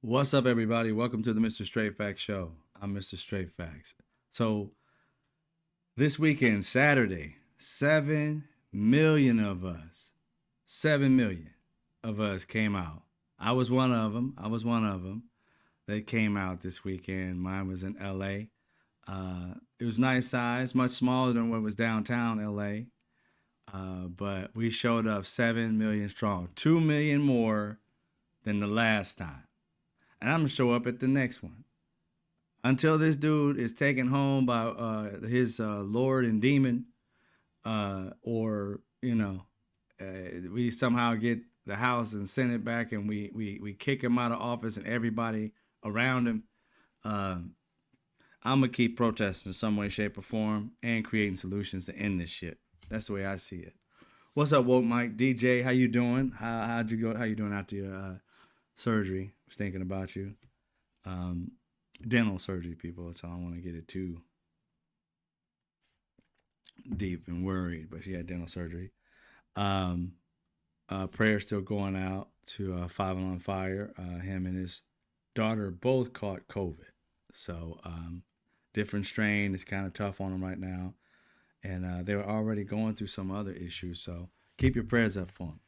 What's up, everybody? Welcome to the Mr. Straight Facts Show. I'm Mr. Straight Facts. So, this weekend, Saturday, 7 million of us, 7 million of us came out. I was one of them. They came out this weekend. Mine was in LA. It was nice size, much smaller than what was downtown LA. But we showed up 7 million strong, 2 million more than the last time. And I'm going to show up at the next one until this dude is taken home by his lord and demon, or we somehow get the house and send it back, and we kick him out of office and everybody around him. Uh, I'm gonna keep protesting in some way, shape, or form, and creating solutions to end this shit. That's the way I see it. What's up, Woke Mike DJ? How you doing? How'd you go? How you doing after your surgery? I was thinking about you. Um, Dental surgery, people. So I don't want to get it too deep and worried, but she had dental surgery. Um, Prayer still going out to Five on Fire. Him and his daughter both caught COVID, so different strain. It's kind of tough on them right now, and they were already going through some other issues. So keep your prayers up for them.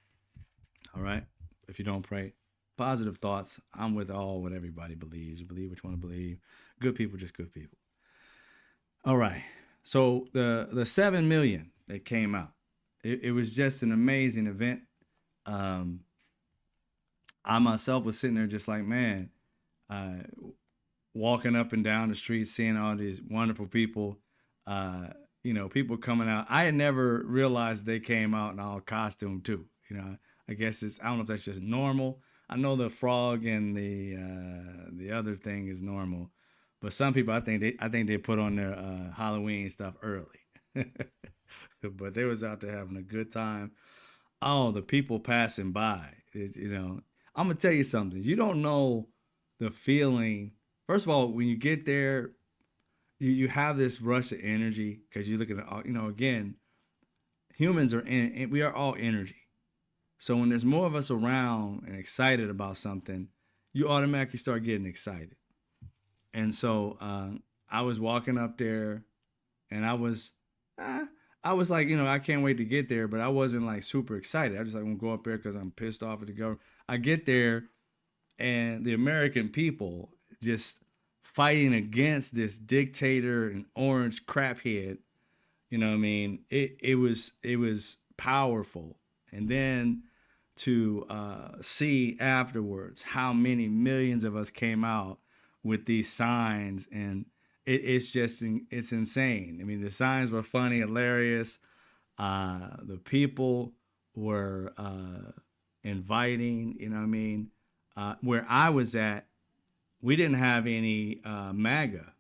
All right. If you don't pray, positive thoughts. I'm with what everybody believes. You believe what you want to believe. Good people, just good people. All right. So the 7 million that came out, it was just an amazing event. Um, I myself was sitting there just like, man, uh, walking up and down the street, seeing all these wonderful people. Uh, people coming out. I had never realized they came out in all costume too. I guess I don't know if that's just normal. I know the frog and the other thing is normal, but some people I think they put on their Halloween stuff early. But they was out there having a good time. Oh, the people passing by. I'm gonna tell you something. You don't know the feeling. First of all, when you get there, you have this rush of energy because you look at it. Again, humans are we are all energy. So when there's more of us around and excited about something, you automatically start getting excited. And so I was walking up there, and uh, I was like, I can't wait to get there, but I wasn't like super excited. I just like want to go up there because I'm pissed off at the government. I get there, and the American people just fighting against this dictator and orange craphead. You know what I mean? It was powerful, and then to see afterwards how many millions of us came out with these signs, and it's insane. I mean, the signs were funny, hilarious. The people were inviting. You know what I mean? Where I was at, we didn't have any MAGA.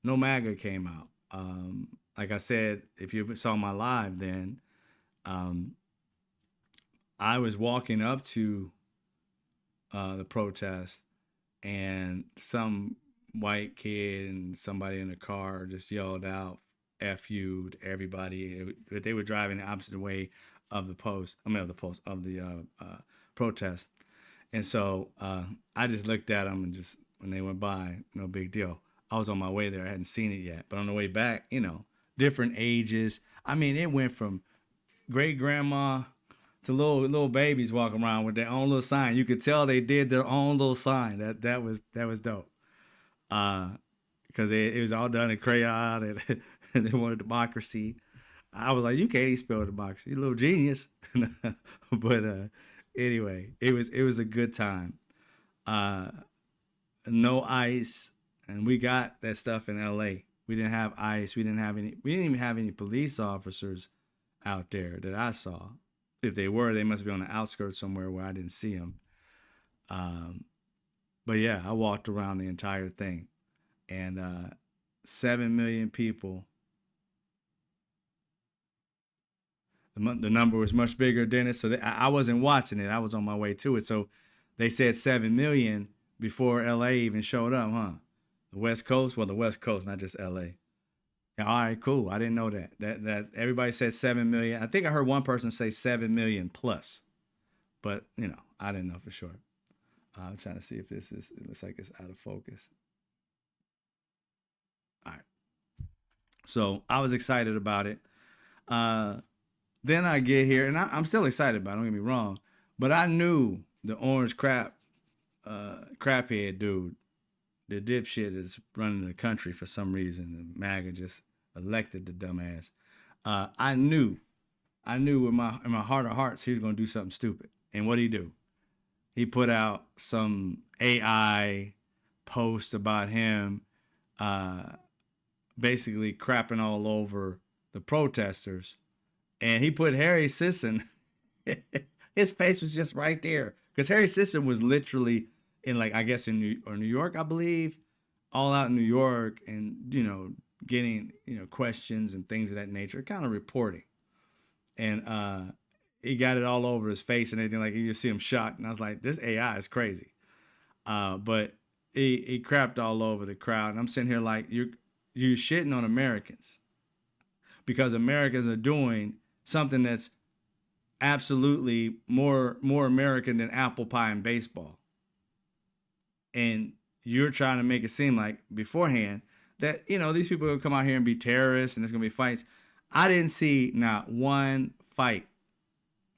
No MAGA came out. Like I said, if you saw my live then, um, I was walking up to the protest, and some white kid and somebody in the car just yelled out "F you" to everybody. They were driving the opposite way of the post. I mean, of the protest. And so I just looked at them, and just when they went by, no big deal. I was on my way there. I hadn't seen it yet, but on the way back, different ages. I mean, it went from great grandma to little babies walking around with their own little sign. You could tell they did their own little sign. That was dope. Because it was all done in crayon, and, and they wanted democracy. I was like, you can't even spell democracy, you little genius. But anyway, it was a good time. Uh, no ice, and we got that stuff in L.A. We didn't have ice. We didn't have any. We didn't even have any police officers out there that I saw. If they were, they must be on the outskirts somewhere where I didn't see them. Um, but yeah, I walked around the entire thing, and 7 million people. The number was much bigger than it, so I wasn't watching it. I was on my way to it. So they said 7 million before LA even showed up, huh? The West Coast, well, the West Coast, not just LA. Yeah, all right, cool. I didn't know that. That everybody said 7 million. I think I heard one person say 7 million plus, but I didn't know for sure. I'm trying to see if this is. It looks like it's out of focus. All right. So I was excited about it. Uh, then I get here, and I'm still excited about it. Don't get me wrong, but I knew the orange craphead dude, the dipshit is running the country for some reason. The MAGA just elected the dumbass. I knew, in my heart of hearts, he was gonna do something stupid. And what did he do? He put out some AI post about him, uh, basically crapping all over the protesters, and he put Harry Sisson. His face was just right there because Harry Sisson was literally in, like, I guess in New York, I believe, all out in New York, and getting questions and things of that nature, kind of reporting, and he got it all over his face and everything. Like, you just see him shocked, and I was like, this AI is crazy. But he crapped all over the crowd, and I'm sitting here like, you shitting on Americans because Americans are doing something that's absolutely more American than apple pie and baseball. And you're trying to make it seem like beforehand that these people are gonna come out here and be terrorists and there's gonna be fights. I didn't see not one fight.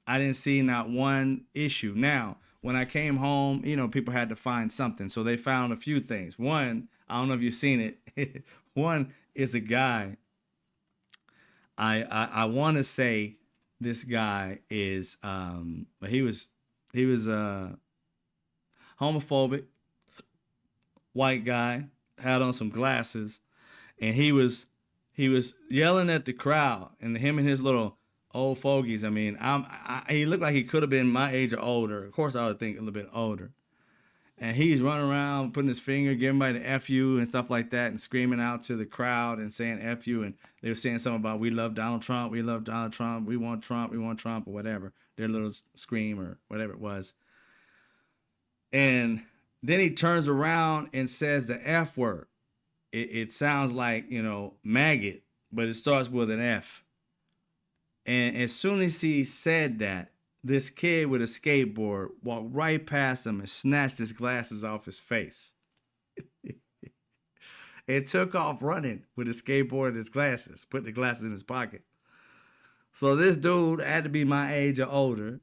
I didn't see not one issue. Now, when I came home, people had to find something, so they found a few things. One, I don't know if you've seen it. One is a guy. I want to say this guy is he was homophobic, white guy, had on some glasses, and he was yelling at the crowd, and him and his little old fogies. I mean, he looked like he could have been my age or older. Of course, I would think a little bit older. And he's running around putting his finger, giving everybody the F you and stuff like that, and screaming out to the crowd and saying F you. And they were saying something about, we love Donald Trump, we love Donald Trump, we want Trump, or whatever. Their little scream or whatever it was. And then he turns around and says the F word. It sounds like, maggot, but it starts with an F. And as soon as he said that, this kid with a skateboard walked right past him and snatched his glasses off his face. And took off running with his skateboard and his glasses, put the glasses in his pocket. So this dude had to be my age or older.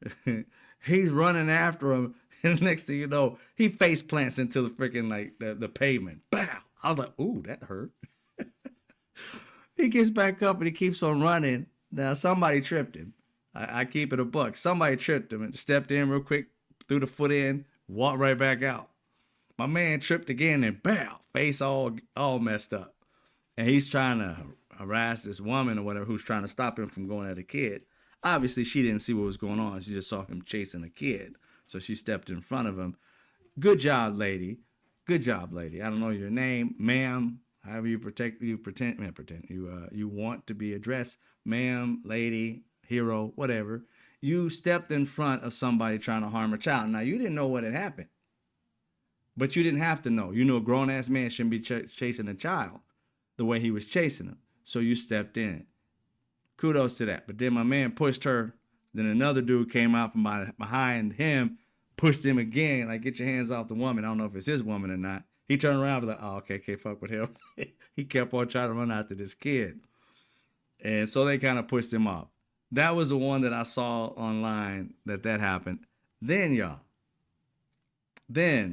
He's running after him, and next thing you know, he face plants into the freaking, like, the pavement. Bow! I was like, ooh, that hurt. He gets back up and he keeps on running. Now, somebody tripped him. I keep it a buck. Somebody tripped him and stepped in real quick, threw the foot in, walked right back out. My man tripped again and bow, face all messed up. And he's trying to harass this woman or whatever who's trying to stop him from going at a kid. Obviously, she didn't see what was going on. She just saw him chasing a kid. So she stepped in front of him. Good job, lady. Good job, lady. I don't know your name, ma'am. However you want to be addressed, ma'am, lady, hero, whatever. You stepped in front of somebody trying to harm a child. Now, you didn't know what had happened, but you didn't have to know. You know, a grown-ass man shouldn't be chasing a child the way he was chasing him. So you stepped in. Kudos to that. But then my man pushed her. Then another dude came out from behind him, pushed him again, like, get your hands off the woman. I don't know if it's his woman or not. He turned around and was like, oh, okay, can't fuck with him. He kept on trying to run after this kid. And so they kind of pushed him off. That was the one that I saw online that happened. Then, y'all, there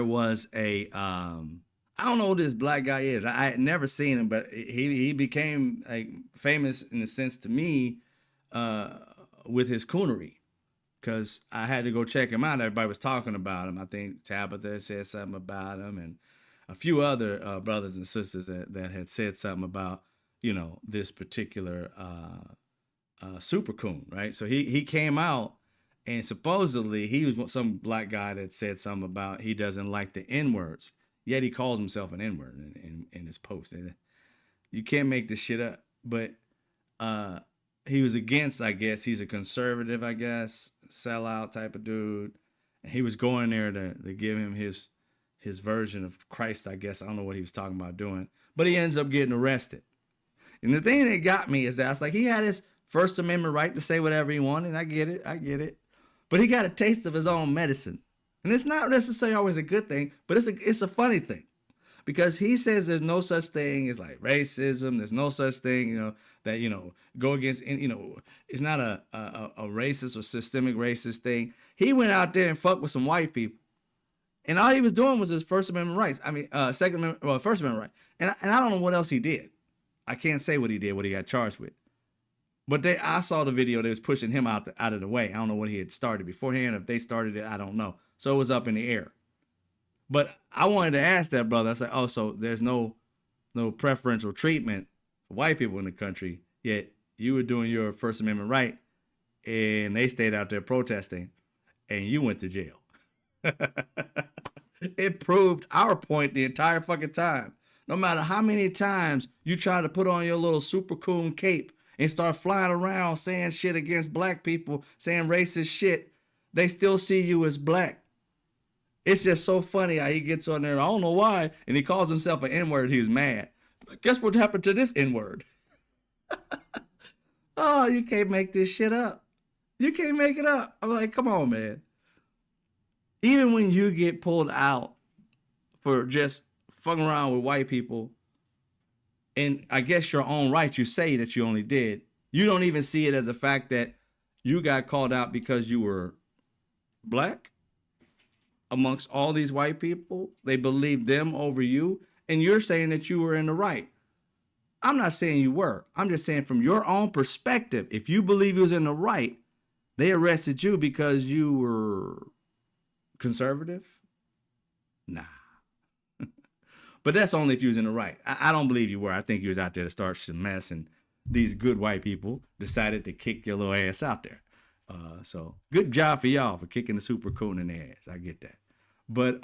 was I don't know who this black guy is. I had never seen him, but he became, like, famous in a sense to me with his coonery. Because I had to go check him out. Everybody was talking about him. I think Tabitha said something about him, and a few other brothers and sisters that had said something about, this particular super coon, right? So he came out, and supposedly he was some black guy that said something about he doesn't like the N-words. Yet he calls himself an N-word in his post. You can't make this shit up. But he was against, I guess, he's a conservative, I guess, sellout type of dude. And he was going there to give him his version of Christ, I guess. I don't know what he was talking about doing. But he ends up getting arrested. And the thing that got me is that it's like he had his First Amendment right to say whatever he wanted. I get it. But he got a taste of his own medicine. And it's not necessarily always a good thing, but it's a funny thing. Because he says there's no such thing as like racism. There's no such thing, that, go against, it's not a racist or systemic racist thing. He went out there and fucked with some white people. And all he was doing was his First Amendment rights. I mean, First Amendment right. And I don't know what else he did. I can't say what he did, what he got charged with. But I saw the video. They was pushing him out of the way. I don't know what he had started beforehand. If they started it, I don't know. So it was up in the air. But I wanted to ask that brother. I said, "Oh, so there's no preferential treatment for white people in the country, yet you were doing your First Amendment right, and they stayed out there protesting, and you went to jail." It proved our point the entire fucking time. No matter how many times you try to put on your little super coon cape and start flying around saying shit against black people, saying racist shit, they still see you as black. It's just so funny how he gets on there. I don't know why. And he calls himself an N-word. He's mad. Guess what happened to this N-word? Oh, you can't make this shit up. You can't make it up. I'm like, come on, man. Even when you get pulled out for just fucking around with white people, and I guess your own right, you say that you only did, you don't even see it as a fact that you got called out because you were black amongst all these white people. They believed them over you, and you're saying that you were in the right. I'm not saying you were. I'm just saying from your own perspective, if you believe you was in the right, they arrested you because you were conservative? Nah. But that's only if you was in the right. I don't believe you were. I think you was out there to start some mess, and these good white people decided to kick your little ass out there. So good job for y'all for kicking the super coon in the ass. I get that. But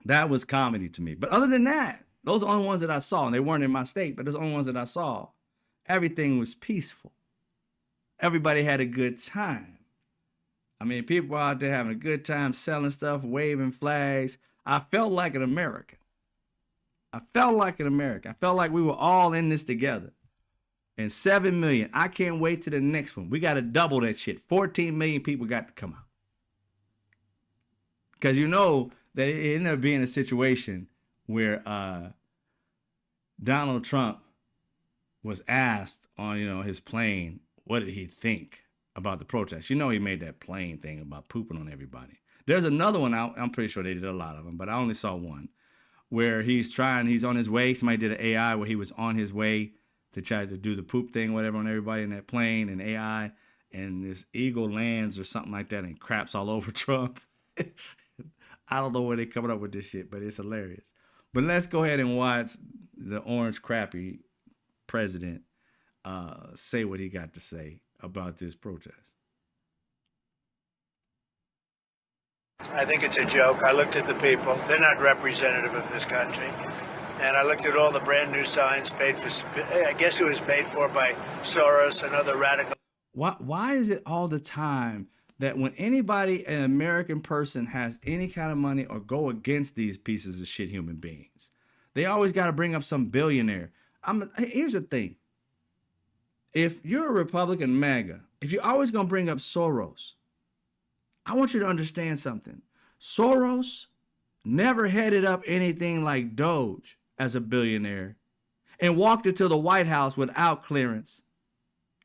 that was comedy to me. But other than that, those are the only ones that I saw. And they weren't in my state, but those are the only ones that I saw. Everything was peaceful. Everybody had a good time. I mean, people were out there having a good time, selling stuff, waving flags. I felt like an American. I felt like we were all in this together. And 7 million. I can't wait to the next one. We got to double that shit. 14 million people got to come out. Because you know that it ended up being a situation where Donald Trump was asked on, his plane, what did he think about the protest? You know, he made that plane thing about pooping on everybody. There's another one out. I'm pretty sure they did a lot of them, but I only saw one where he's on his way. Somebody did an AI where he was on his way to try to do the poop thing, whatever, on everybody in that plane and AI, and this eagle lands or something like that and craps all over Trump. I don't know where they're coming up with this shit, but it's hilarious. But let's go ahead and watch the orange crappy president say what he got to say about this protest. I think it's a joke. I looked at the people. They're not representative of this country. And I looked at all the brand new signs paid for, I guess it was paid for by Soros and other radical. Why is it all the time that when anybody, an American person, has any kind of money or go against these pieces of shit human beings, they always got to bring up some billionaire? Here's the thing. If you're a Republican MAGA, if you're always going to bring up Soros, I want you to understand something. Soros never headed up anything like Doge as a billionaire and walked into the White House without clearance.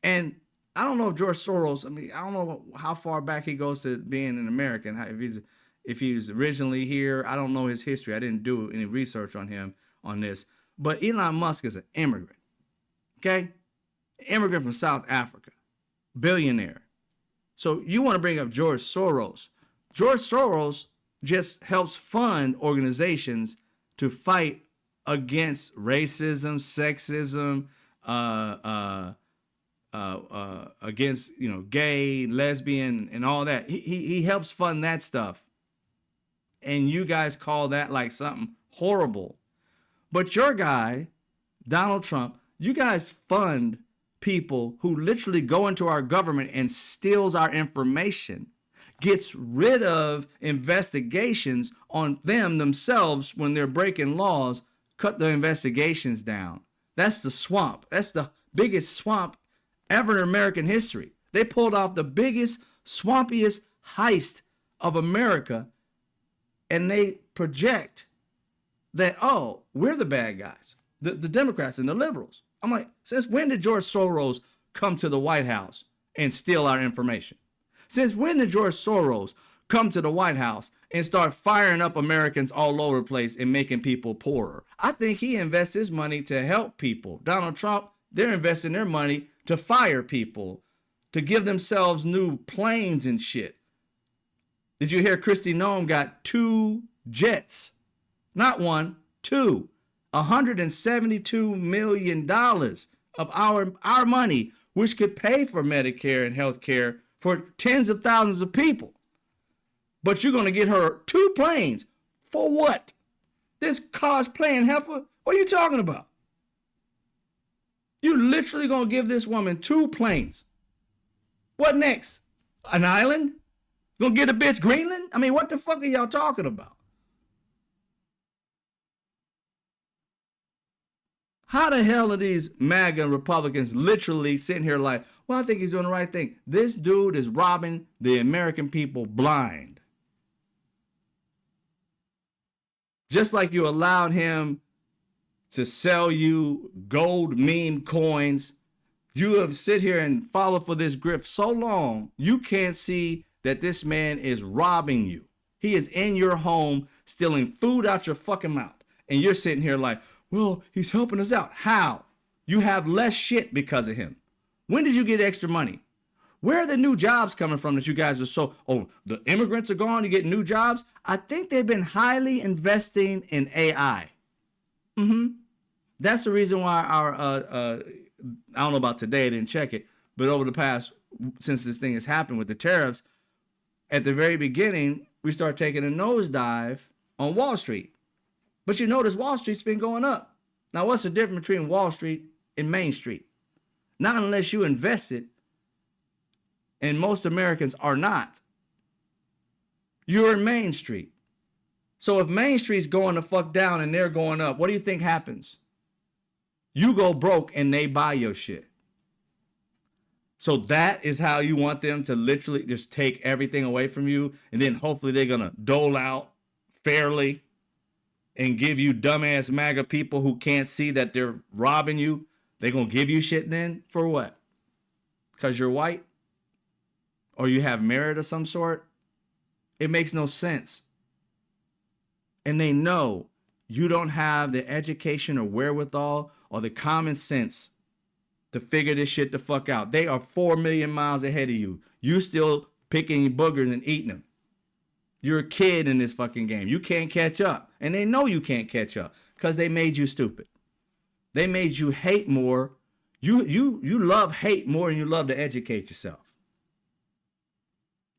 And I don't know if George Soros, I don't know how far back he goes to being an American. If he's originally here, I don't know his history. I didn't do any research on him on this. But Elon Musk is an immigrant, okay? Immigrant from South Africa, billionaire. So you want to bring up George Soros. George Soros just helps fund organizations to fight against racism, sexism, against, gay, lesbian, and all that. He helps fund that stuff. And you guys call that like something horrible. But your guy, Donald Trump, you guys fund people who literally go into our government and steals our information, gets rid of investigations on themselves when they're breaking laws, cut the investigations down. That's the swamp. That's the biggest swamp ever in American history. They pulled off the biggest, swampiest heist of America, and they project that, oh, we're the bad guys, the Democrats and the liberals. I'm like, since when did George Soros come to the White House and steal our information? Since when did George Soros come to the White House and start firing up Americans all over the place and making people poorer? I think he invests his money to help people. Donald Trump, they're investing their money to fire people, to give themselves new planes and shit. Did you hear Kristi Noem got 2 jets? Not one, 2. $172 million of our money, which could pay for Medicare and health care for tens of thousands of people. But you're going to get her 2 planes. For what? This cosplaying heifer? What are you talking about? You literally going to give this woman 2 planes. What next? An island? Gonna get a bitch Greenland? I mean, what the fuck are y'all talking about? How the hell are these MAGA Republicans literally sitting here like, well, I think he's doing the right thing. This dude is robbing the American people blind. Just like you allowed him to sell you gold meme coins, you have sit here and followed for this grift so long, you can't see that this man is robbing you. He is in your home, stealing food out your fucking mouth. And you're sitting here like, well, he's helping us out. How? You have less shit because of him. When did you get extra money? Where are the new jobs coming from that you guys are so, oh, the immigrants are gone, you get new jobs? I think they've been highly investing in AI. That's the reason why our, I don't know about today, I didn't check it, but over the past, since this thing has happened with the tariffs, at the very beginning, we start taking a nosedive on Wall Street. But you notice Wall Street's been going up. Now, what's the difference between Wall Street and Main Street? Not unless you invest it, and most Americans are not. You're in Main Street. So if Main Street's going the fuck down and they're going up, what do you think happens? You go broke and they buy your shit. So that is how you want them to literally just take everything away from you, and then hopefully they're going to dole out fairly and give you dumbass MAGA people who can't see that they're robbing you. They're going to give you shit then for what? Because you're white? Or you have merit of some sort? It makes no sense. And they know you don't have the education or wherewithal or the common sense to figure this shit the fuck out. They are 4 million miles ahead of you. You still picking boogers and eating them. You're a kid in this fucking game. You can't catch up. And they know you can't catch up because they made you stupid. They made you hate more. You love hate more than you love to educate yourself.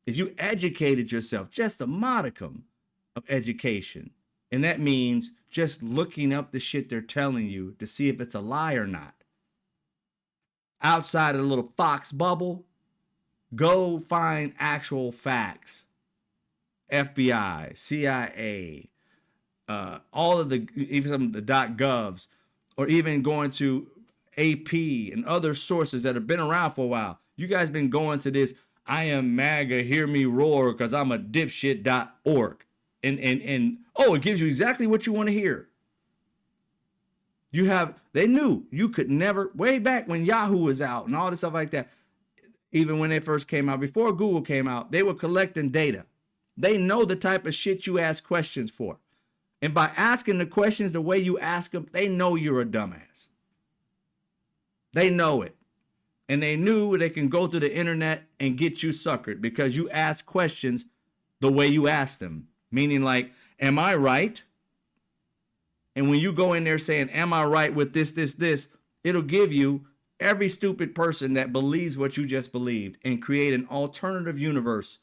If you educated yourself, just a modicum of education, and that means just looking up the shit they're telling you to see if it's a lie or not. Outside of the little Fox bubble, go find actual facts. FBI, CIA, all of the, even some of the .govs, or even going to AP and other sources that have been around for a while. You guys been going to this, I am MAGA, hear me roar, because I'm a dipshit.org. And oh, it gives you exactly what you want to hear. They knew you could never, way back when Yahoo was out and all this stuff like that, even when they first came out, before Google came out, they were collecting data. They know the type of shit you ask questions for. And by asking the questions the way you ask them, they know you're a dumbass. They know it. And they knew they can go to the internet and get you suckered because you ask questions the way you ask them. Meaning like, am I right? And when you go in there saying, am I right with this, it'll give you every stupid person that believes what you just believed and create an alternative universe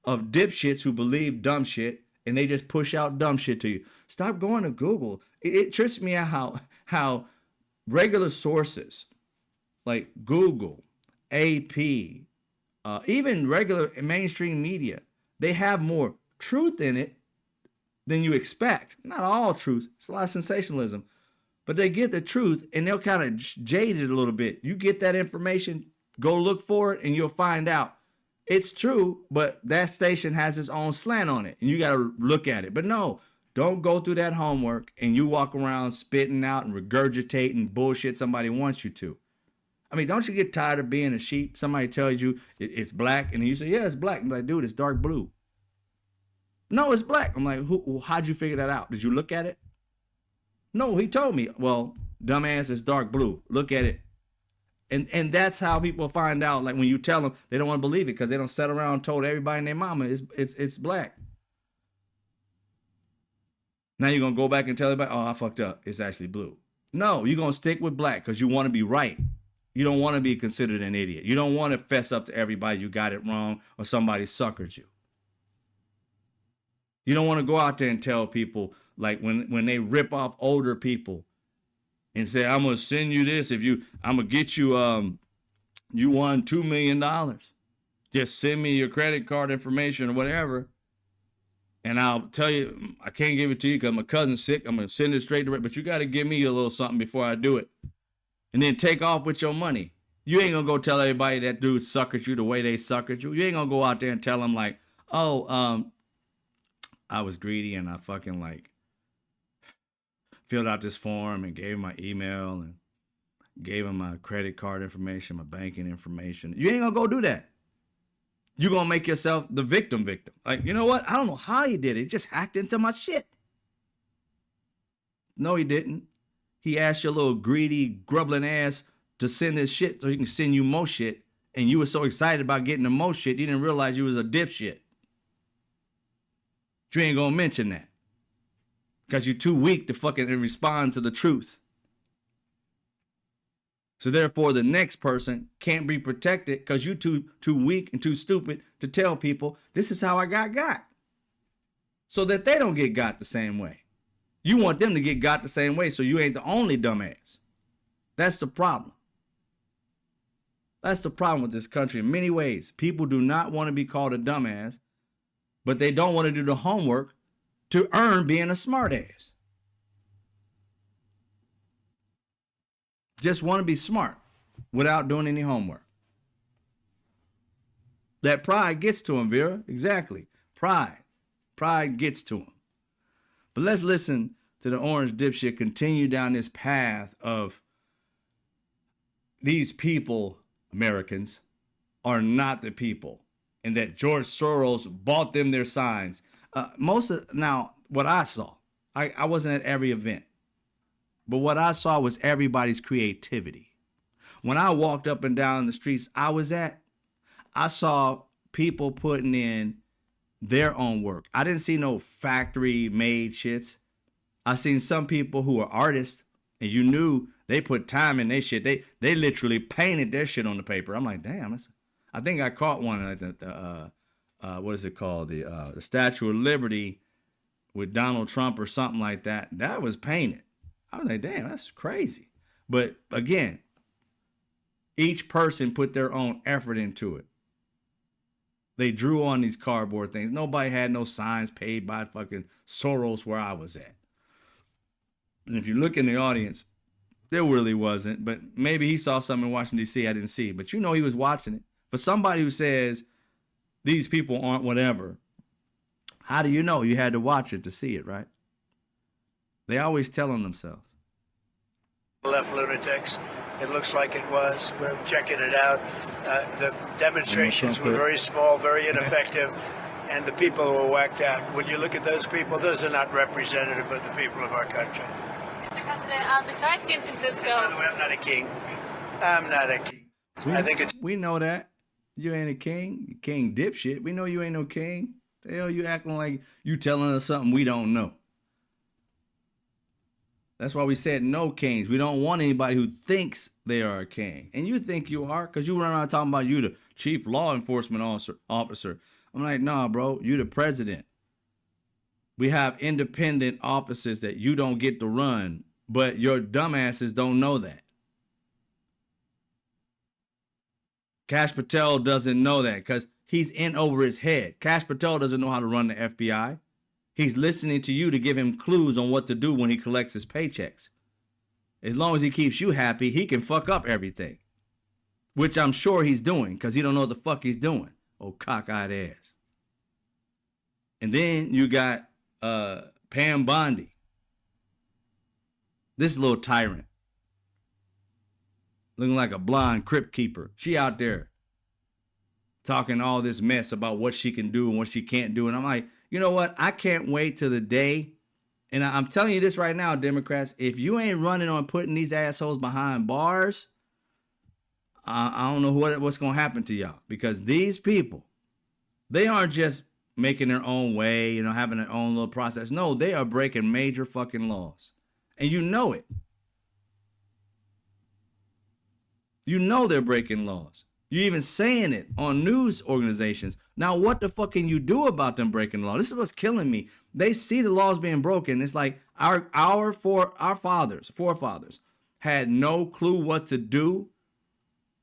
of dipshits who believe dumb shit and they just push out dumb shit to you. Stop going to Google. It trips me out how regular sources like Google, AP, even regular mainstream media, they have more truth in it than you expect. Not all truth. It's a lot of sensationalism. But they get the truth and they'll kind of jade it a little bit. You get that information, go look for it, and you'll find out It's true, but that station has its own slant on it, and you got to look at it. But no, don't go through that homework and you walk around spitting out and regurgitating bullshit somebody wants you to. I mean, don't you get tired of being a sheep? Somebody tells you it's black, and you say, yeah, it's black. I'm like, dude, it's dark blue. No, it's black. I'm like, how'd you figure that out? Did you look at it? No, he told me. Well, dumbass, it's dark blue. Look at it. And that's how people find out. Like when you tell them, they don't want to believe it because they don't sit around and told everybody and their mama it's black. Now you're gonna go back and tell everybody, oh, I fucked up. It's actually blue. No, you're gonna stick with black because you want to be right. You don't want to be considered an idiot. You don't want to fess up to everybody you got it wrong or somebody suckered you. You don't want to go out there and tell people like when they rip off older people and say, I'm gonna send you this if I'm gonna get you you won $2 million. Just send me your credit card information or whatever. And I'll tell you, I can't give it to you because my cousin's sick. I'm gonna send it straight to her, but you gotta give me a little something before I do it. And then take off with your money. You ain't gonna go tell everybody that dude suckered you the way they suckered you. You ain't gonna go out there and tell them like, oh, I was greedy and I fucking like filled out this form and gave him my email and gave him my credit card information, my banking information. You ain't gonna go do that. You're gonna make yourself the victim. Like, you know what? I don't know how he did it. He just hacked into my shit. No, he didn't. He asked your little greedy, grubbling ass to send his shit so he can send you more shit. And you were so excited about getting the most shit, you didn't realize you was a dipshit. You ain't gonna mention that. Because you're too weak to fucking respond to the truth. So therefore, the next person can't be protected because you're too weak and too stupid to tell people, this is how I got. So that they don't get got the same way. You want them to get got the same way so you ain't the only dumbass. That's the problem. That's the problem with this country in many ways. People do not want to be called a dumbass, but they don't want to do the homework to earn being a smartass. Just want to be smart without doing any homework. That pride gets to him, Vera. Exactly. Pride gets to him. But let's listen to the orange dipshit continue down this path of these people, Americans, are not the people. And that George Soros bought them their signs. Now, what I saw, I wasn't at every event. But what I saw was everybody's creativity. When I walked up and down the streets I was at, I saw people putting in their own work. I didn't see no factory made shits. I seen some people who are artists and you knew they put time in their shit. They literally painted their shit on the paper. I'm like, damn, I think I caught one at the what is it called? The Statue of Liberty with Donald Trump or something like that. That was painted. I was like, damn, that's crazy. But again, each person put their own effort into it. They drew on these cardboard things. Nobody had no signs paid by fucking Soros where I was at. And if you look in the audience, there really wasn't. But maybe he saw something in Washington, D.C. I didn't see. But you know he was watching it. For somebody who says these people aren't whatever, how do you know? You had to watch it to see it, right? They always tell on themselves. Left lunatics. It looks like it was. We're checking it out. The demonstrations were very small, very ineffective, and the people were whacked out. When you look at those people, those are not representative of the people of our country. Mr. President, besides San Francisco... By the way, I'm not a king. I'm not a king. I think it's... We know that. You ain't a king. You king dipshit. We know you ain't no king. The hell you acting like you telling us something we don't know. That's why we said no kings. We don't want anybody who thinks they are a king. And you think you are because you run around talking about you the chief law enforcement officer. I'm like, nah, bro, you the president. We have independent offices that you don't get to run, but your dumbasses don't know that. Kash Patel doesn't know that because he's in over his head. Kash Patel doesn't know how to run the FBI. He's listening to you to give him clues on what to do when he collects his paychecks. As long as he keeps you happy, he can fuck up everything. Which I'm sure he's doing because he don't know what the fuck he's doing. Oh, cockeyed ass. And then you got Pam Bondi, this little tyrant, looking like a blonde crypt keeper. She out there talking all this mess about what she can do and what she can't do. And I'm like, you know what? I can't wait till the day. And I'm telling you this right now, Democrats, if you ain't running on putting these assholes behind bars, I don't know what's going to happen to y'all. Because these people, they aren't just making their own way, you know, having their own little process. No, they are breaking major fucking laws. And you know it. You know they're breaking laws. You're even saying it on news organizations. Now, what the fuck can you do about them breaking the law? This is what's killing me. They see the laws being broken. It's like our forefathers had no clue what to do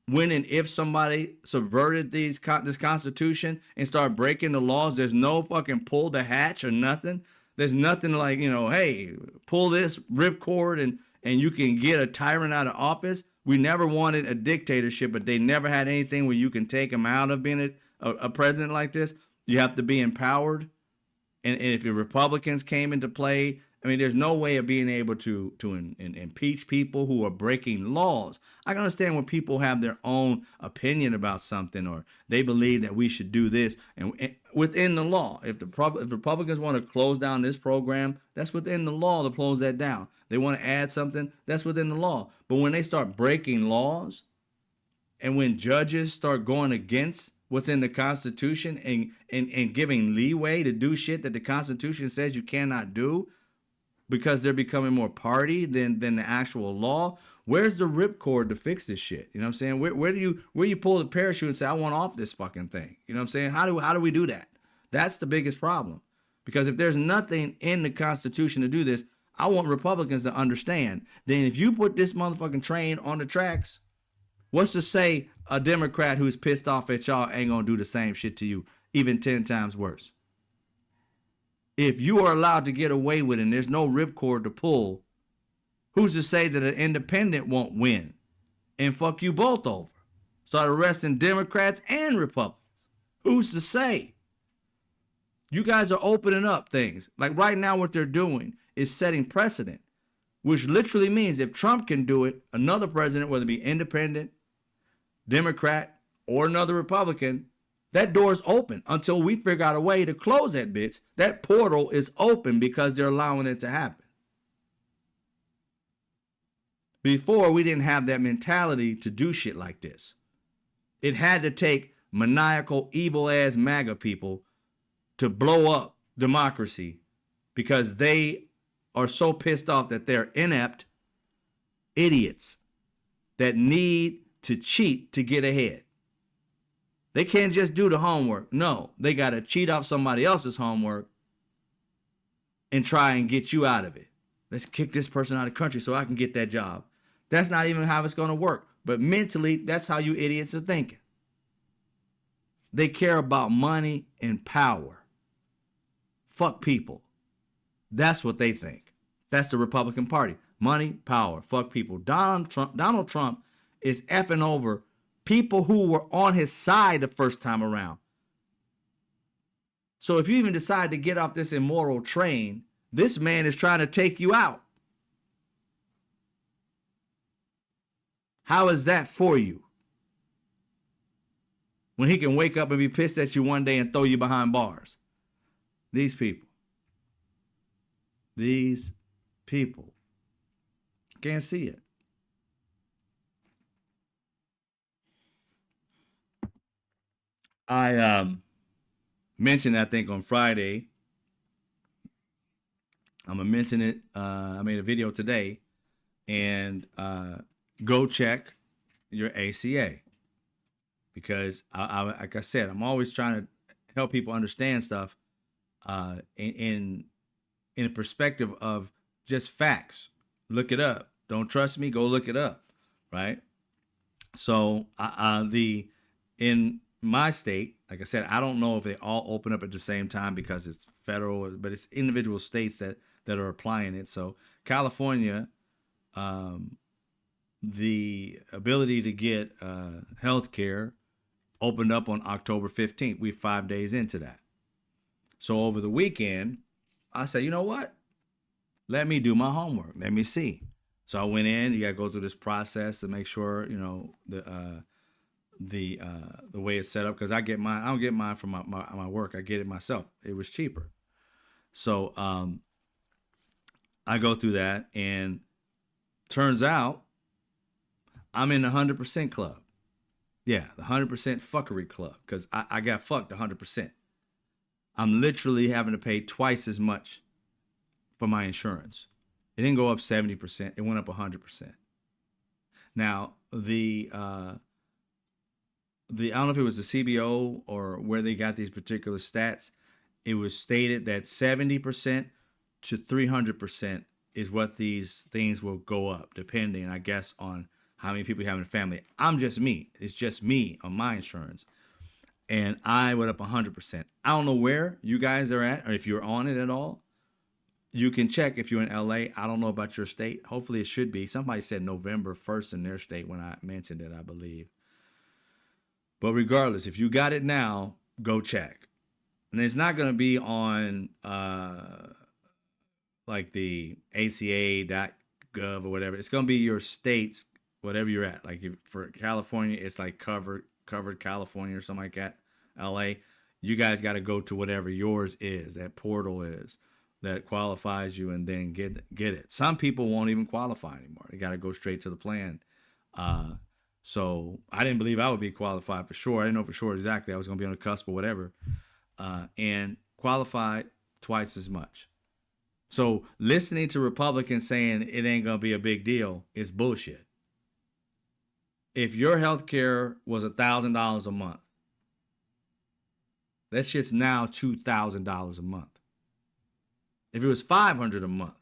when and if somebody subverted this Constitution and start breaking the laws. There's no fucking pull the hatch or nothing. There's nothing like, you know, hey, pull this ripcord and you can get a tyrant out of office. We never wanted a dictatorship, but they never had anything where you can take them out of being a president like this. You have to be empowered. And if the Republicans came into play, I mean, there's no way of being able to impeach people who are breaking laws. I can understand when people have their own opinion about something or they believe that we should do this and within the law. If the Republicans want to close down this program, that's within the law to close that down. They want to add something, that's within the law. But when they start breaking laws and when judges start going against what's in the Constitution and giving leeway to do shit that the Constitution says you cannot do, because they're becoming more party than the actual law. Where's the ripcord to fix this shit? You know what I'm saying? Where do you pull the parachute and say, I want off this fucking thing? You know what I'm saying? How do we do that? That's the biggest problem. Because if there's nothing in the Constitution to do this, I want Republicans to understand. Then if you put this motherfucking train on the tracks, what's to say a Democrat who's pissed off at y'all ain't gonna do the same shit to you, even 10 times worse? If you are allowed to get away with it and there's no ripcord to pull, who's to say that an independent won't win and fuck you both over? Start arresting Democrats and Republicans. Who's to say? You guys are opening up things. Like right now what they're doing is setting precedent, which literally means if Trump can do it, another president, whether it be independent, Democrat, or another Republican, that door's open until we figure out a way to close that bitch. That portal is open because they're allowing it to happen. Before, we didn't have that mentality to do shit like this. It had to take maniacal, evil-ass MAGA people to blow up democracy because they are so pissed off that they're inept idiots that need to cheat to get ahead. They can't just do the homework. No, they got to cheat off somebody else's homework and try and get you out of it. Let's kick this person out of the country so I can get that job. That's not even how it's going to work. But mentally, that's how you idiots are thinking. They care about money and power. Fuck people. That's what they think. That's the Republican Party. Money, power, fuck people. Donald Trump is effing over people who were on his side the first time around. So if you even decide to get off this immoral train, this man is trying to take you out. How is that for you? When he can wake up and be pissed at you one day and throw you behind bars. These people can't see it. I mentioned, I think on Friday, I'm gonna mention it. I made a video today, and go check your ACA, because I like I said, I'm always trying to help people understand stuff in a perspective of just facts. Look it up. Don't trust me? Go look it up. Right. So in my state, like I said, I don't know if they all open up at the same time because it's federal, but it's individual states that are applying it. So California, the ability to get health care Opened up on October 15th. We're 5 days into that. So over the weekend, I said, you know what? Let me do my homework. Let me see. So I went in. You got to go through this process to make sure the way it's set up, because I get mine. I don't get mine from my work. I get it myself. It was cheaper. So I go through that, and turns out I'm in the 100% club. Yeah, the 100% fuckery club, because I got fucked 100%. I'm literally having to pay twice as much for my insurance. It didn't go up 70%. It went up 100%. Now, I don't know if it was the CBO or where they got these particular stats. It was stated that 70% to 300% is what these things will go up, depending, I guess, on how many people you have in the family. I'm just me. It's just me on my insurance. And I went up 100%. I don't know where you guys are at, or if you're on it at all. You can check if you're in LA. I don't know about your state. Hopefully it should be. Somebody said November 1st in their state when I mentioned it, I believe. But regardless, if you got it now, go check. And it's not going to be on like the ACA.gov or whatever. It's going to be your state's, whatever you're at. Like for California, it's like covered California or something like that. LA, you guys got to go to whatever yours is, that portal is, that qualifies you, and then get it. Some people won't even qualify anymore. They got to go straight to the plan. So I didn't believe I would be qualified for sure. I didn't know for sure exactly. I was going to be on the cusp or whatever. And qualified twice as much. So listening to Republicans saying it ain't going to be a big deal is bullshit. If your health care was $1,000 a month, that shit's now $2,000 a month. If it was $500 a month,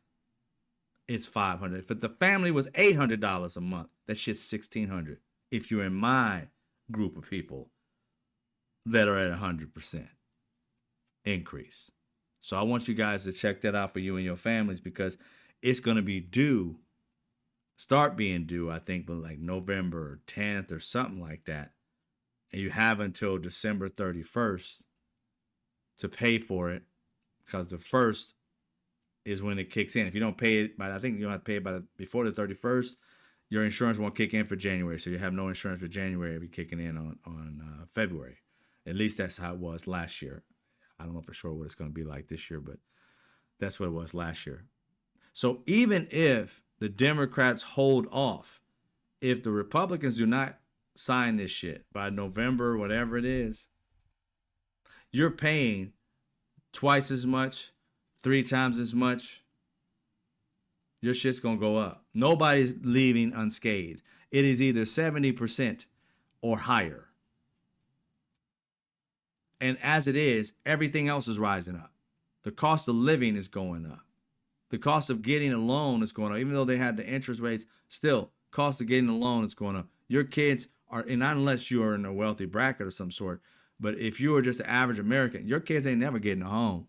it's $500. If the family was $800 a month, that shit's $1,600. If you're in my group of people that are at 100% increase. So I want you guys to check that out for you and your families, because it's going to be due, start being due, I think, but like November 10th or something like that. And you have until December 31st to pay for it, because the 1st is when it kicks in. If you don't pay it I think you don't have to pay it before the 31st, your insurance won't kick in for January. So you have no insurance for January. It'll be kicking in on February. At least that's how it was last year. I don't know for sure what it's going to be like this year, but that's what it was last year. So even if the Democrats hold off, if the Republicans do not sign this shit by November, whatever it is, you're paying twice as much, 3 times as much. Your shit's going to go up. Nobody's leaving unscathed. It is either 70% or higher. And as it is, everything else is rising up. The cost of living is going up. The cost of getting a loan is going up. Even though they had the interest rates, still, cost of getting a loan is going up. Your kids are, and not unless you are in a wealthy bracket of some sort, but if you are just an average American, your kids ain't never getting a home.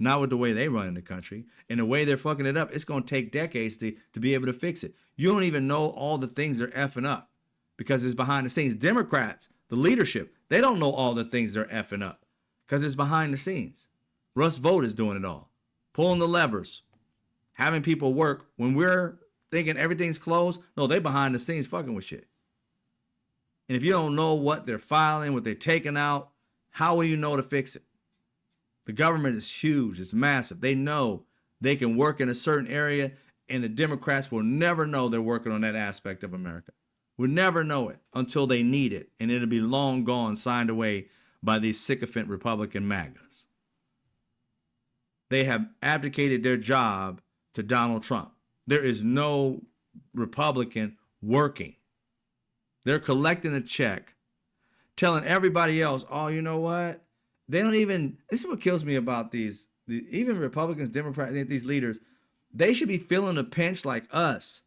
Not with the way they run in the country. And the way they're fucking it up, it's going to take decades to be able to fix it. You don't even know all the things they're effing up because it's behind the scenes. Democrats, the leadership, they don't know all the things they're effing up because it's behind the scenes. Russ Vought is doing it all. Pulling the levers. Having people work when we're thinking everything's closed. No, they behind the scenes fucking with shit. And if you don't know what they're filing, what they're taking out, how will you know to fix it? The government is huge. It's massive. They know they can work in a certain area, and the Democrats will never know they're working on that aspect of America. We'll never know it until they need it, and it'll be long gone, signed away by these sycophant Republican MAGAs. They have abdicated their job to Donald Trump. There is no Republican working. They're collecting a check, telling everybody else, oh, you know what? They don't even, this is what kills me about even Republicans, Democrats, these leaders, they should be feeling the pinch like us.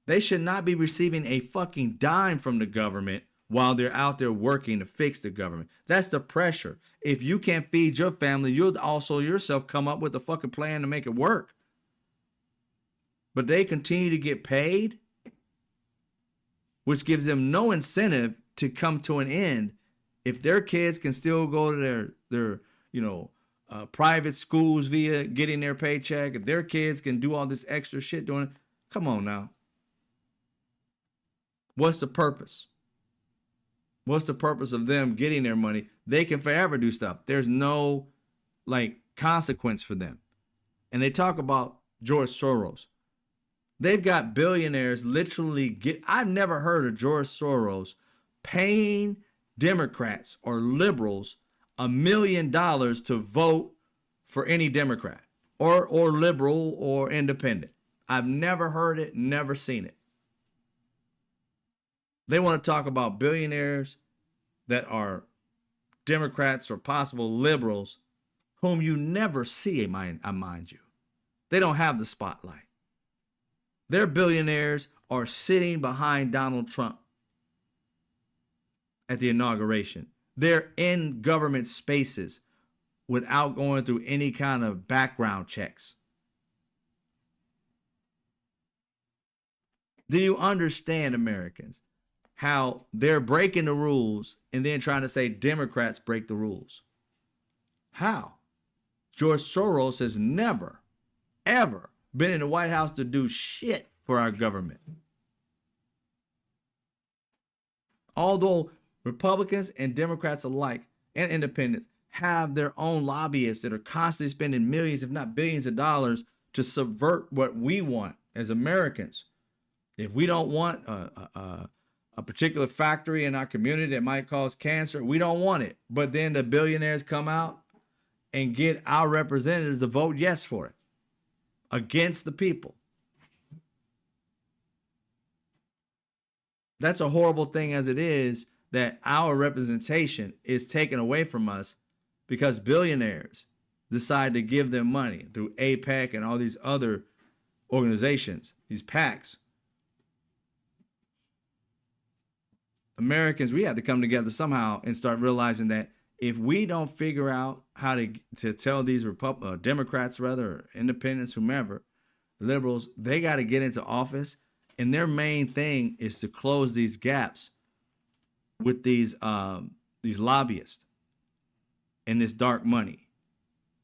They should not be receiving a fucking dime from the government while they're out there working to fix the government. That's the pressure. If you can't feed your family, you'll also yourself come up with a fucking plan to make it work. But they continue to get paid, which gives them no incentive to come to an end If their kids can still go to their private schools via getting their paycheck, if their kids can do all this extra shit doing it, come on now. What's the purpose? What's the purpose of them getting their money? They can forever do stuff. There's no like consequence for them. And they talk about George Soros. They've got billionaires literally I've never heard of George Soros paying Democrats or liberals $1 million to vote for any Democrat or liberal or independent. I've never heard it, never seen it. They want to talk about billionaires that are Democrats or possible liberals whom you never see, mind you. They don't have the spotlight. Their billionaires are sitting behind Donald Trump at the inauguration. They're in government spaces without going through any kind of background checks. Do you understand, Americans, how they're breaking the rules and then trying to say Democrats break the rules? How? George Soros has never, ever been in the White House to do shit for our government. Although Republicans and Democrats alike and independents have their own lobbyists that are constantly spending millions, if not billions of dollars to subvert what we want as Americans. If we don't want a particular factory in our community that might cause cancer, we don't want it. But then the billionaires come out and get our representatives to vote yes for it against the people. That's a horrible thing as it is, that our representation is taken away from us because billionaires decide to give them money through APEC and all these other organizations, these PACs. Americans, we have to come together somehow and start realizing that if we don't figure out how to tell these Democrats, rather, or independents, whomever, liberals, they got to get into office, and their main thing is to close these gaps with these lobbyists and this dark money.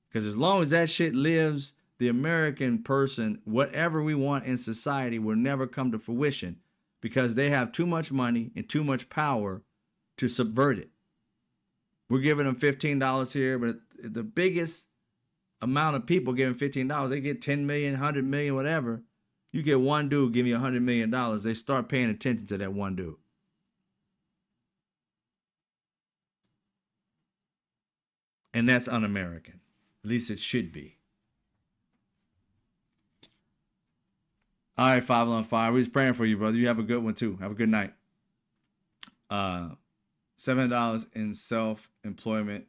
Because as long as that shit lives, the American person, whatever we want in society, will never come to fruition because they have too much money and too much power to subvert it. We're giving them $15 here, but the biggest amount of people giving $15, they get 10 million, 100 million, whatever. You get one dude giving you $100 million, they start paying attention to that one dude. And that's un-American. At least it should be. All right, 5 on 5. We're just praying for you, brother. You have a good one, too. Have a good night. $7 in self-employment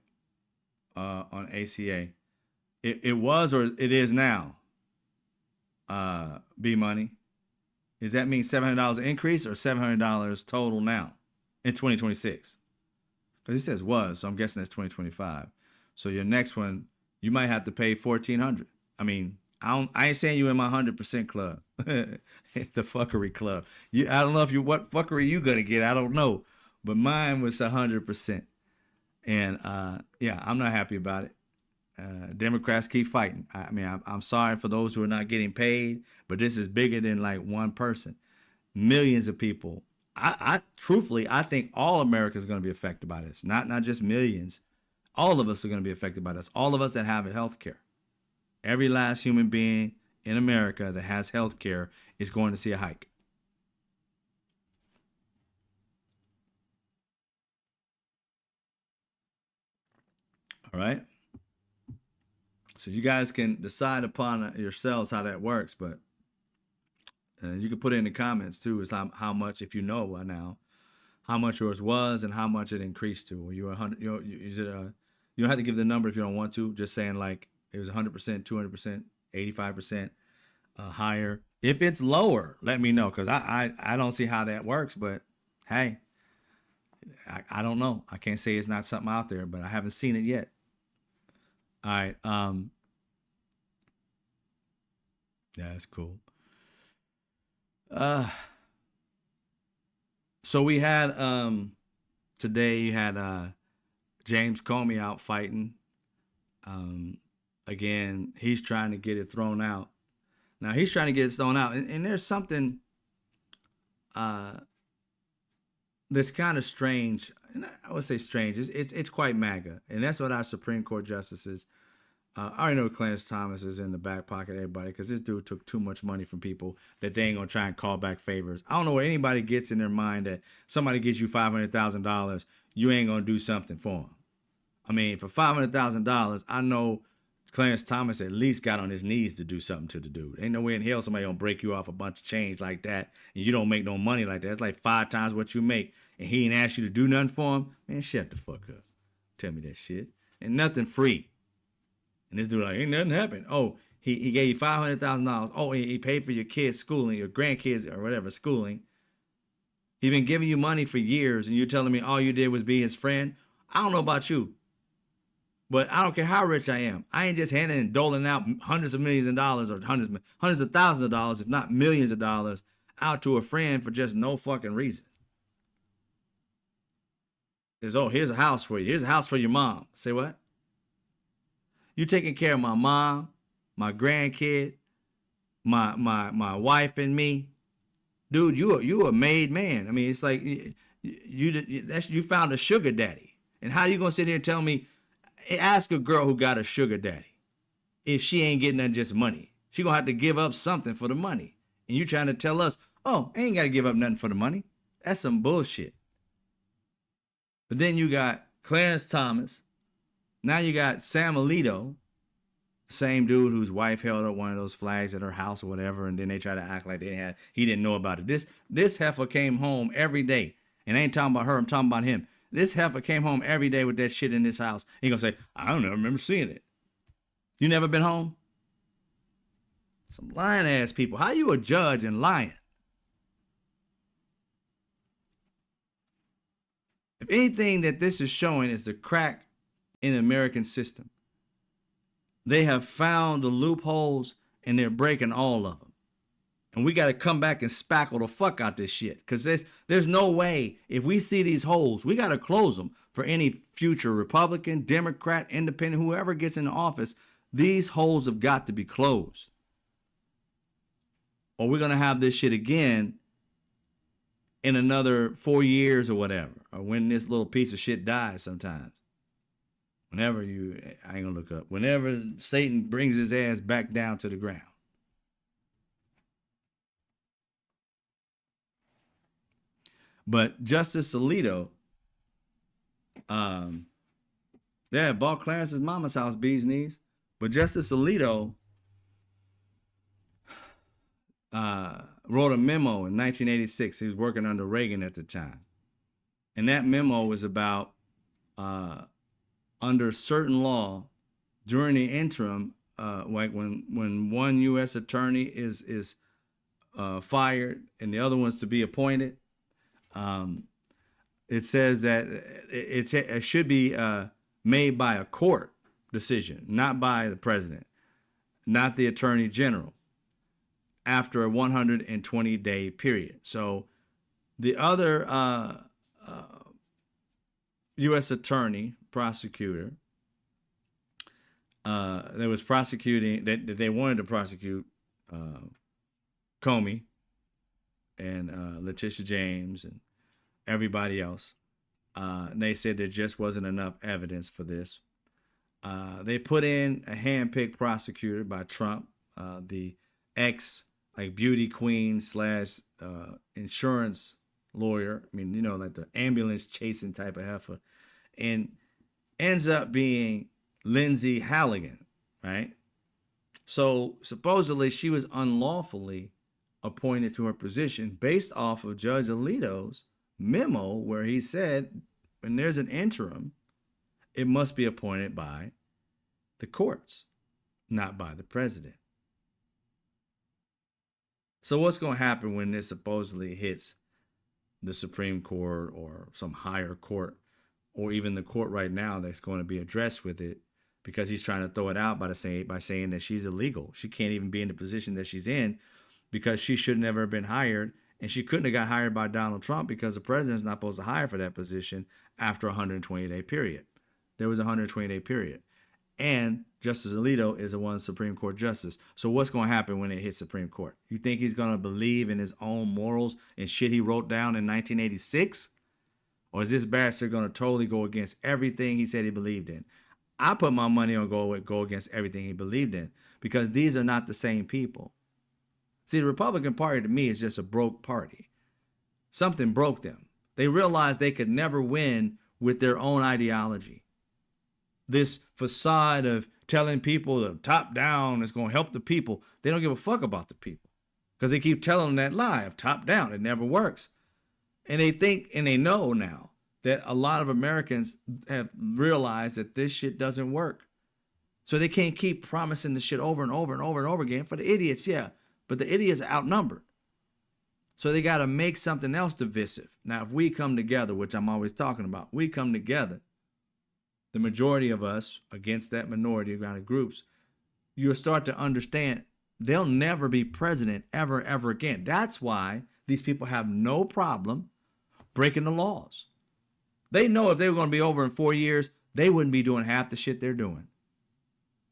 on ACA. It was or it is now. B Money. Does that mean $700 increase or $700 total now in 2026? Because it says was, so I'm guessing that's 2025. So your next one, you might have to pay $1,400. I mean, I ain't saying you in my 100% club, the fuckery club. I don't know what fuckery you gonna get. I don't know, but mine was 100%, and yeah, I'm not happy about it. Democrats keep fighting. I mean, I'm sorry for those who are not getting paid, but this is bigger than like one person. Millions of people. I truthfully, I think all America is going to be affected by this. Not just millions. All of us are going to be affected by this. All of us that have health care. Every last human being in America that has health care is going to see a hike. All right. So you guys can decide upon yourselves how that works, but you can put it in the comments too, is how much, if you know by now, how much yours was and how much it increased to. Were you 100? You don't have to give the number if you don't want to. Just saying like it was 100%, 200%, 85% higher. If it's lower, let me know, because I don't see how that works. But hey, I don't know. I can't say it's not something out there, but I haven't seen it yet. All right. Yeah, that's cool. So we had Today you had James Comey out fighting. Again, he's trying to get it thrown out. Now he's trying to get it thrown out, and there's something uh, that's kind of strange. And I would say strange. It's quite MAGA, and that's what our Supreme Court justices. I already know Clarence Thomas is in the back pocket of everybody because this dude took too much money from people that they ain't gonna try and call back favors. I don't know what anybody gets in their mind that somebody gives you $500,000, you ain't gonna do something for them. I mean, for $500,000, I know Clarence Thomas at least got on his knees to do something to the dude. Ain't no way in hell somebody gonna break you off a bunch of change like that, and you don't make no money like that. It's like 5 times what you make, and he ain't asked you to do nothing for him. Man, shut the fuck up. Tell me that shit. And nothing free. And this dude like, ain't nothing happened. Oh, he gave you $500,000. Oh, he paid for your kids' schooling, your grandkids or whatever schooling. He been giving you money for years, and you're telling me all you did was be his friend. I don't know about you, but I don't care how rich I am. I ain't just handing and doling out hundreds of millions of dollars or hundreds of thousands of dollars, if not millions of dollars, out to a friend for just no fucking reason. Here's a house for you. Here's a house for your mom. Say what? You taking care of my mom, my grandkid, my wife and me, dude. You a made man. I mean, it's like you found a sugar daddy. And how you gonna sit here and tell me? Ask a girl who got a sugar daddy if she ain't getting nothing just money. She gonna have to give up something for the money. And you trying to tell us, oh, I ain't gotta give up nothing for the money. That's some bullshit. But then you got Clarence Thomas. Now you got Sam Alito, same dude whose wife held up one of those flags at her house or whatever, and then they try to act like he didn't know about it. This heifer came home every day, and I ain't talking about her, I'm talking about him. This heifer came home every day with that shit in his house. He gonna say, I don't ever remember seeing it. You never been home? Some lying ass people. How you a judge and lying? If anything that this is showing is the crack in the American system. They have found the loopholes and they're breaking all of them. And we got to come back and spackle the fuck out this shit. Because there's no way, if we see these holes, we got to close them for any future Republican, Democrat, Independent, whoever gets into office. These holes have got to be closed. Or we're going to have this shit again in another 4 years or whatever. Or when this little piece of shit dies sometimes. I ain't gonna look up. Whenever Satan brings his ass back down to the ground. But Justice Alito, bought Clarence's mama's house, bee's knees. But Justice Alito wrote a memo in 1986. He was working under Reagan at the time. And that memo was about under certain law during the interim, like when one U.S. attorney is fired and the other one's to be appointed, it says that it should be made by a court decision, not by the president, not the attorney general, after a 120-day period. So the other U.S. attorney, prosecutor, that was prosecuting, that they wanted to prosecute Comey and Letitia James and everybody else. They said there just wasn't enough evidence for this. They put in a hand-picked prosecutor by Trump, the ex beauty queen / insurance lawyer. I mean, like the ambulance chasing type of heifer, and ends up being Lindsay Halligan, right? So supposedly she was unlawfully appointed to her position based off of Judge Alito's memo where he said when there's an interim, it must be appointed by the courts, not by the president. So what's going to happen when this supposedly hits the Supreme Court or some higher court, or even the court right now that's going to be addressed with it, because he's trying to throw it out by saying that she's illegal. She can't even be in the position that she's in because she should never have been hired, And she couldn't have got hired by Donald Trump because the president's not supposed to hire for that position after a 120-day period. There was a 120-day period. And Justice Alito is a one Supreme Court justice. So what's going to happen when it hits Supreme Court? You think he's going to believe in his own morals and shit he wrote down in 1986? Or is this bastard going to totally go against everything he said he believed in? I put my money on go against everything he believed in, because these are not the same people. See, the Republican Party to me is just a broke party. Something broke them. They realized they could never win with their own ideology. This facade of telling people the top down is going to help the people. They don't give a fuck about the people, because they keep telling them that lie of top down. It never works. And they think and they know now that a lot of Americans have realized that this shit doesn't work. So they can't keep promising the shit over and over and over and over again. For the idiots, yeah. But the idiots are outnumbered. So they got to make something else divisive. Now, if we come together, which I'm always talking about, we come together, the majority of us against that minority of groups, you'll start to understand they'll never be president ever, ever again. That's why these people have no problem breaking the laws. They know if they were going to be over in 4 years, they wouldn't be doing half the shit they're doing.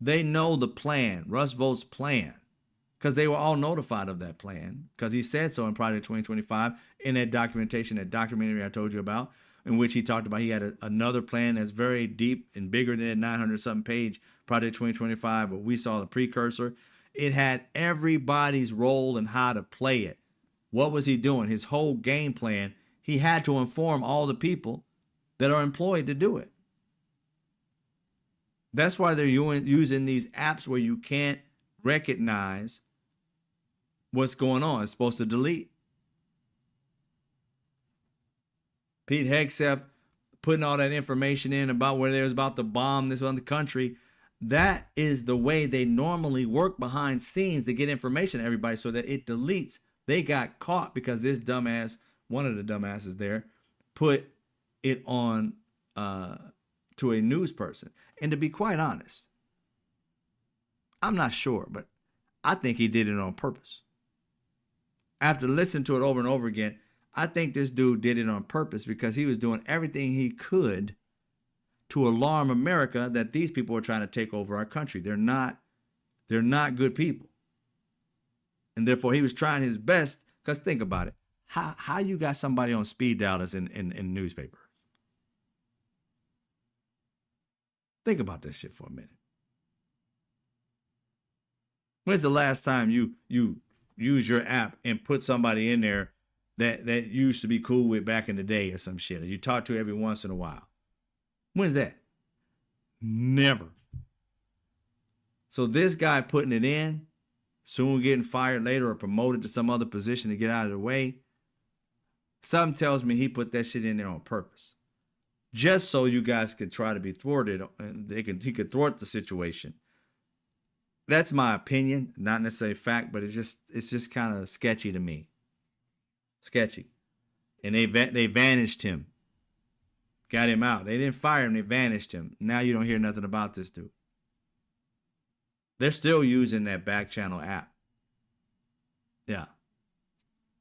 They know the plan, Russ Volt's plan, because they were all notified of that plan, because he said so in Project 2025 in that documentation, that documentary I told you about, in which he talked about he had another plan that's very deep and bigger than that 900-something page Project 2025, but we saw the precursor. It had everybody's role and how to play it. What was he doing? His whole game plan. He had to inform all the people that are employed to do it. That's why they're using these apps where you can't recognize what's going on. It's supposed to delete. Pete Hegseth putting all that information in about where they was about to bomb this other country. That is the way they normally work behind scenes to get information to everybody so that it deletes. They got caught because this dumbass, one of the dumbasses there, put it on to a news person. And to be quite honest, I'm not sure, but I think he did it on purpose. After listening to it over and over again, I think this dude did it on purpose because he was doing everything he could to alarm America that these people are trying to take over our country. They're not good people. And therefore he was trying his best, because think about it. How you got somebody on speed dial that's in newspaper? Think about this shit for a minute. When's the last time you use your app and put somebody in there that you used to be cool with back in the day or some shit, or you talk to every once in a while? When's that? Never. So this guy putting it in, soon getting fired later or promoted to some other position to get out of the way, something tells me he put that shit in there on purpose, just so you guys could try to be thwarted and he could thwart the situation. That's my opinion, not necessarily fact, but it's just kind of sketchy to me. Sketchy. And they vanished him. Got him out. They didn't fire him, they vanished him. Now you don't hear nothing about this dude. They're still using that back channel app. Yeah.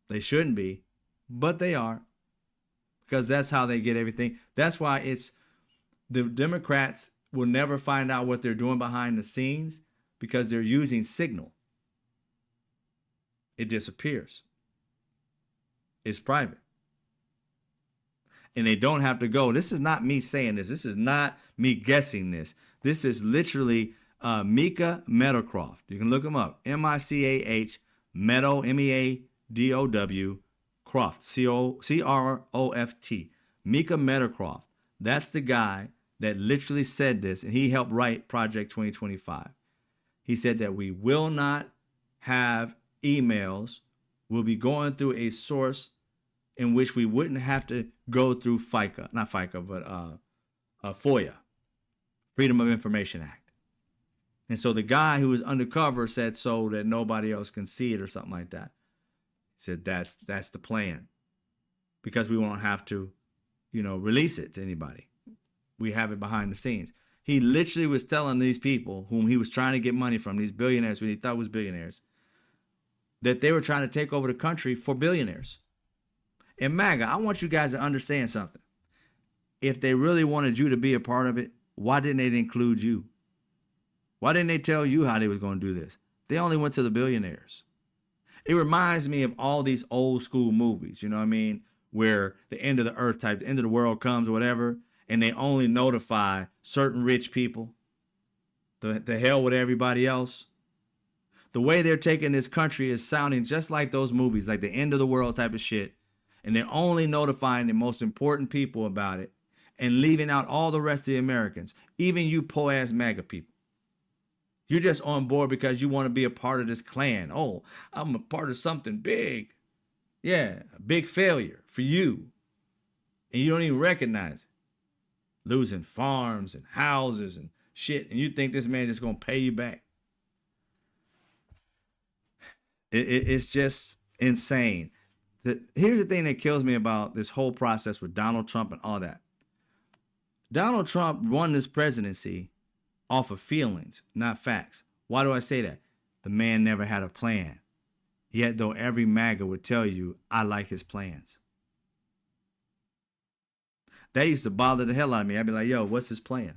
They shouldn't be, but they are. Because that's how they get everything. That's why it's the Democrats will never find out what they're doing behind the scenes, because they're using Signal. It disappears. It's private. And they don't have to go. This is not me saying this. This is not me guessing this. This is literally Mika Meadowcroft. You can look him up. M-I-C-A-H, Meadow, M-E-A-D-O-W, Croft, C-R-O-F-T. Mika Meadowcroft. That's the guy that literally said this, and he helped write Project 2025. He said that we will not have emails. We'll be going through a source in which we wouldn't have to go through FICA, not FICA, but FOIA, Freedom of Information Act. And so the guy who was undercover said so that nobody else can see it or something like that. He said that's the plan, because we won't have to, release it to anybody. We have it behind the scenes. He literally was telling these people whom he was trying to get money from, these billionaires who he thought was billionaires, that they were trying to take over the country for billionaires. And MAGA, I want you guys to understand something. If they really wanted you to be a part of it, why didn't they include you? Why didn't they tell you how they was going to do this? They only went to the billionaires. It reminds me of all these old school movies, you know what I mean? Where the end of the earth type, the end of the world comes or whatever, and they only notify certain rich people. The hell with everybody else. The way they're taking this country is sounding just like those movies, like the end of the world type of shit. And they're only notifying the most important people about it and leaving out all the rest of the Americans, even you poor-ass MAGA people. You're just on board because you want to be a part of this clan. Oh, I'm a part of something big. Yeah, a big failure for you. And you don't even recognize it. Losing farms and houses and shit. And you think this man is going to pay you back. It's just insane. Here's the thing that kills me about this whole process with Donald Trump and all that. Donald Trump won this presidency off of feelings, not facts. Why do I say that? The man never had a plan. Yet though every MAGA would tell you, I like his plans. That used to bother the hell out of me. I'd be like, yo, what's his plan?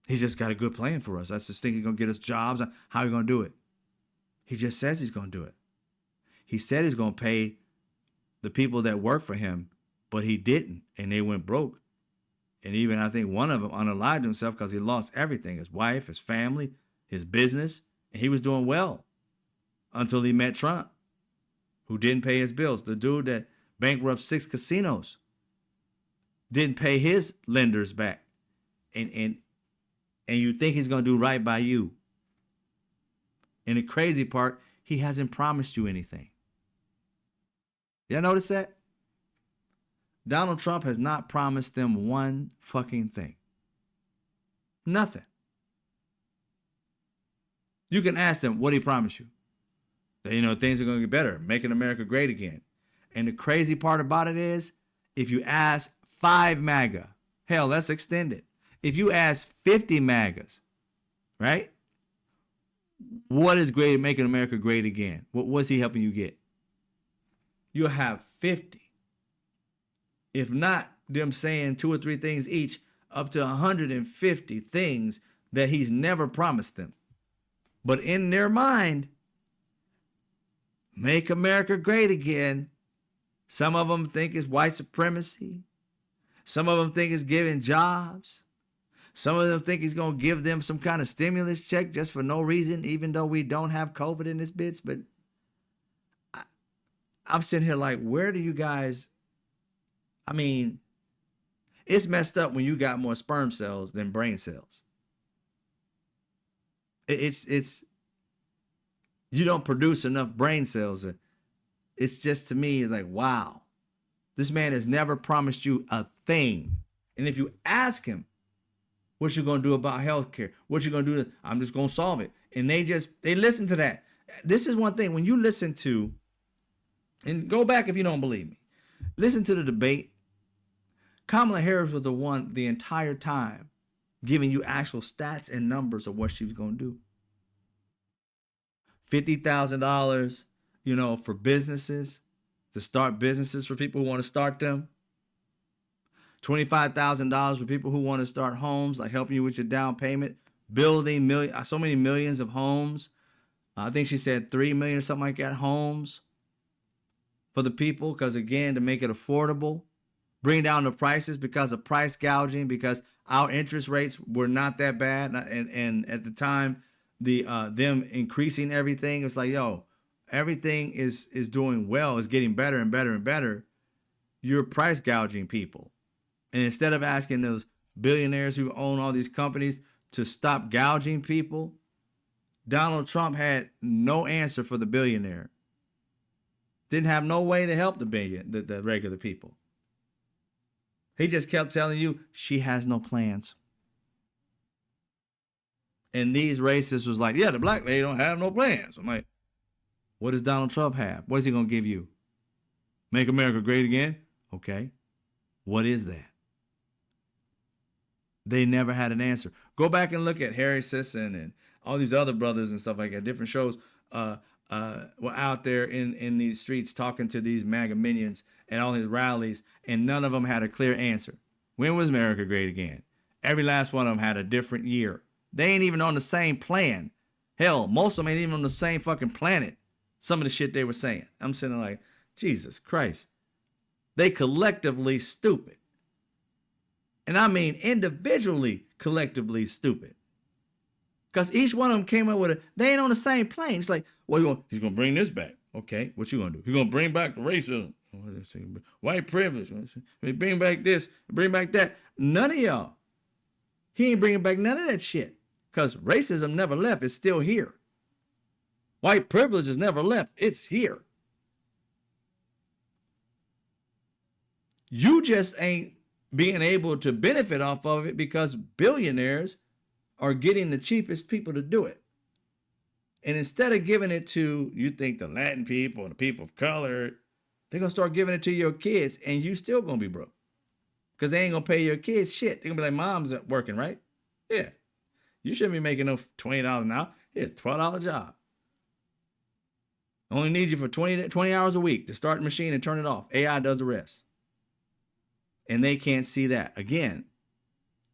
He's just got a good plan for us. That's just think he's going to get us jobs. How are you going to do it? He just says he's going to do it. He said he's going to pay the people that work for him, but he didn't, and they went broke. And even I think one of them unalived himself because he lost everything, his wife, his family, his business, and he was doing well until he met Trump, who didn't pay his bills. The dude that bankrupted 6 casinos didn't pay his lenders back. And you think he's going to do right by you. And the crazy part, he hasn't promised you anything. Y'all notice that? Donald Trump has not promised them one fucking thing. Nothing. You can ask him what he promised you. That, you know, things are going to get better, making America great again. And the crazy part about it is, if you ask 5 MAGA, hell, let's extend it. If you ask 50 MAGAs, right? What is great making America great again? What's he helping you get? You'll have 50. If not them saying 2 or 3 things each, up to 150 things that he's never promised them. But in their mind, make America great again. Some of them think it's white supremacy. Some of them think it's giving jobs. Some of them think he's going to give them some kind of stimulus check just for no reason, even though we don't have COVID in this bitch. But I'm sitting here like, where do you guys... I mean, it's messed up when you got more sperm cells than brain cells. It's you don't produce enough brain cells. It's just, to me, like, wow. This man has never promised you a thing. And if you ask him, what you going to do about healthcare? What you going to do? I'm just going to solve it. And they listen to that. This is one thing. When you listen to, and go back if you don't believe me, listen to the debate. Kamala Harris was the one the entire time giving you actual stats and numbers of what she was going to do. $50,000, you know, for businesses, to start businesses for people who want to start them. $25,000 for people who want to start homes, like helping you with your down payment, building so many millions of homes. I think she said 3 million or something like that, homes for the people, because again, to make it affordable, bring down the prices because of price gouging, because our interest rates were not that bad. And at the time, them increasing everything, it's like, yo, everything is doing well, is getting better and better and better. You're price gouging people. And instead of asking those billionaires who own all these companies to stop gouging people, Donald Trump had no answer for the billionaire. Didn't have no way to help the regular people. He just kept telling you she has no plans. And these racists was like, yeah, the black lady don't have no plans. I'm like, what does Donald Trump have? What is he going to give you? Make America great again? Okay. What is that? They never had an answer. Go back and look at Harry Sisson and all these other brothers and stuff like that, different shows. were out there in these streets talking to these MAGA minions and all his rallies, and none of them had a clear answer. When was America great again? Every last one of them had a different year. They ain't even on the same plan. Hell, most of them ain't even on the same fucking planet. Some of the shit they were saying. I'm sitting like, Jesus Christ. They collectively stupid. And I mean individually, collectively stupid. Because each one of them came up with they ain't on the same plane. It's like, well, he's going to bring this back. Okay, what you going to do? He's going to bring back the racism. White privilege. Bring back this, bring back that. None of y'all. He ain't bringing back none of that shit. Because racism never left. It's still here. White privilege has never left. It's here. You just ain't being able to benefit off of it because billionaires are getting the cheapest people to do it. And instead of giving it to, you think, the Latin people and the people of color, they're going to start giving it to your kids, and you still going to be broke. Because they ain't going to pay your kids shit. They're going to be like, mom's working, right? Yeah. You shouldn't be making no $20 an hour. Here's a $12 job. Only need you for 20 hours a week to start the machine and turn it off. AI does the rest. And they can't see that. Again,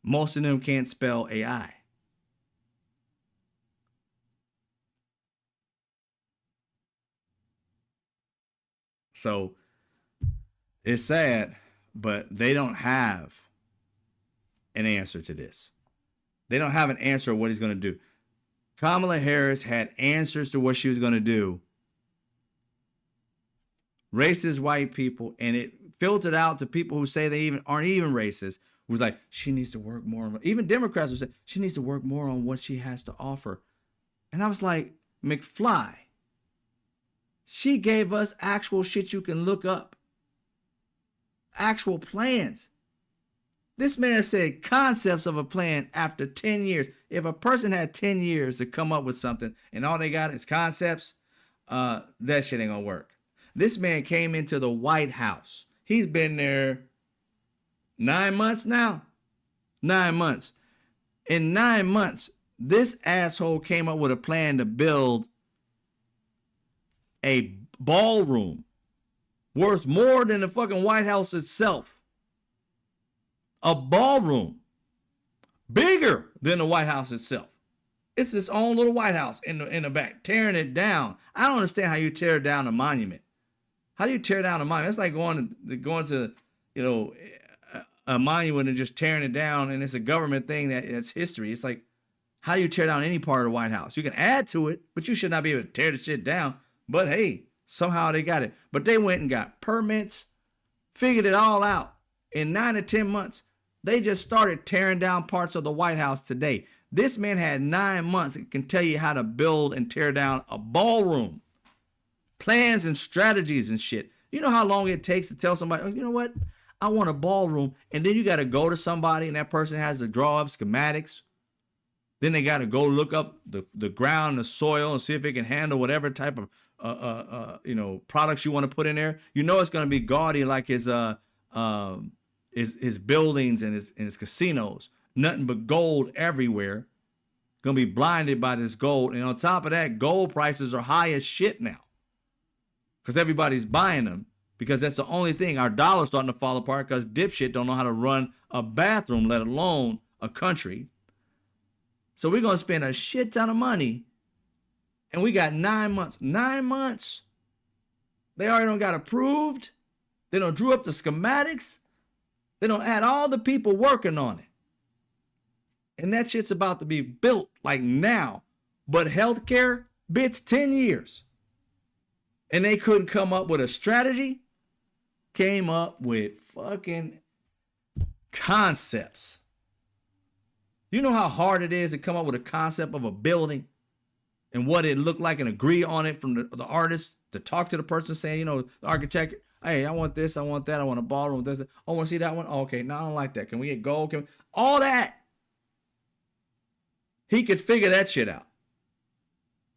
most of them can't spell AI. So it's sad, but they don't have an answer to this. They don't have an answer of what he's going to do. Kamala Harris had answers to what she was going to do. Racist white people, and it filtered out to people who say they aren't even racist. Was like, she needs to work more on. Even Democrats would say she needs to work more on what she has to offer. And I was like, McFly. She gave us actual shit you can look up. Actual plans. This man said concepts of a plan after 10 years. If a person had 10 years to come up with something and all they got is concepts, that shit ain't gonna work. This man came into the White House. He's been there 9 months now. 9 months. In 9 months, this asshole came up with a plan to build a ballroom worth more than the fucking White House itself. A ballroom bigger than the White House itself. It's its own little White House in the back, tearing it down. I don't understand how you tear down a monument. How do you tear down a monument? It's like going to a monument and just tearing it down, and it's a government thing it's history. It's like, how do you tear down any part of the White House? You can add to it, but you should not be able to tear the shit down. But hey, somehow they got it. But they went and got permits, figured it all out. In 9 to 10 months, they just started tearing down parts of the White House today. This man had 9 months and can tell you how to build and tear down a ballroom. Plans and strategies and shit. You know how long it takes to tell somebody, oh, you know what? I want a ballroom. And then you got to go to somebody and that person has to draw up schematics. Then they got to go look up the ground, the soil, and see if it can handle whatever type of products you want to put in there. You know it's going to be gaudy like his buildings and his casinos. Nothing but gold everywhere. Going to be blinded by this gold. And on top of that, gold prices are high as shit now. Because everybody's buying them. Because that's the only thing. Our dollar's starting to fall apart because dipshit don't know how to run a bathroom, let alone a country. So we're going to spend a shit ton of money. And we got 9 months. 9 months. They already don't got approved. They don't drew up the schematics. They don't add all the people working on it. And that shit's about to be built like now. But healthcare, bitch, 10 years. And they couldn't come up with a strategy. Came up with fucking concepts. You know how hard it is to come up with a concept of a building and what it looked like and agree on it from the artist to talk to the person saying, the architect, hey, I want this, I want that, I want a ballroom, this, I want to see that one. Oh, okay, no, I don't like that. Can we get gold? All that. He could figure that shit out.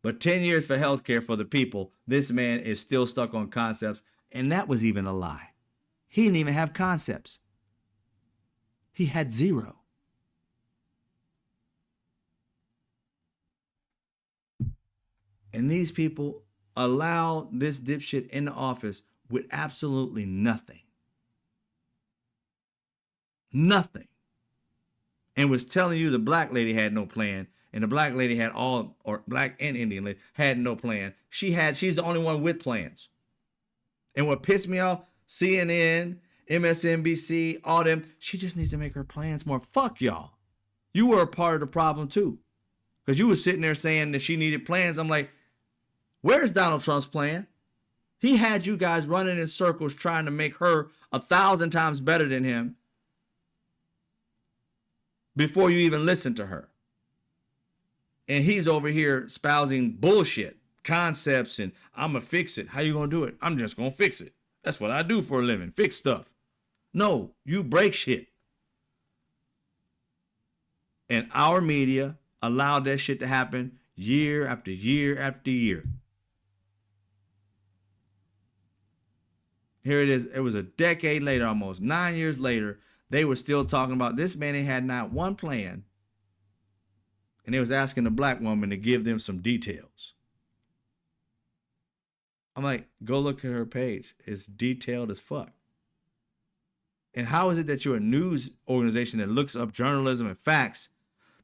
But 10 years for healthcare for the people, this man is still stuck on concepts. And that was even a lie. He didn't even have concepts. He had zero. And these people allow this dipshit in the office with absolutely nothing. Nothing. And was telling you the black lady had no plan, and the black lady had all, or black and Indian lady had no plan. She's the only one with plans. And what pissed me off, CNN, MSNBC, all them, she just needs to make her plans more. Fuck y'all. You were a part of the problem too. Because you were sitting there saying that she needed plans. I'm like, where's Donald Trump's plan? He had you guys running in circles trying to make her 1,000 times better than him before you even listened to her. And he's over here espousing bullshit concepts and I'm going to fix it. How you going to do it? I'm just going to fix it. That's what I do for a living. Fix stuff. No, you break shit. And our media allowed that shit to happen year after year after year. Here it is. It was a decade later, almost 9 years later. They were still talking about this man. He had not one plan. And they was asking the black woman to give them some details. I'm like, go look at her page. It's detailed as fuck. And how is it that you're a news organization that looks up journalism and facts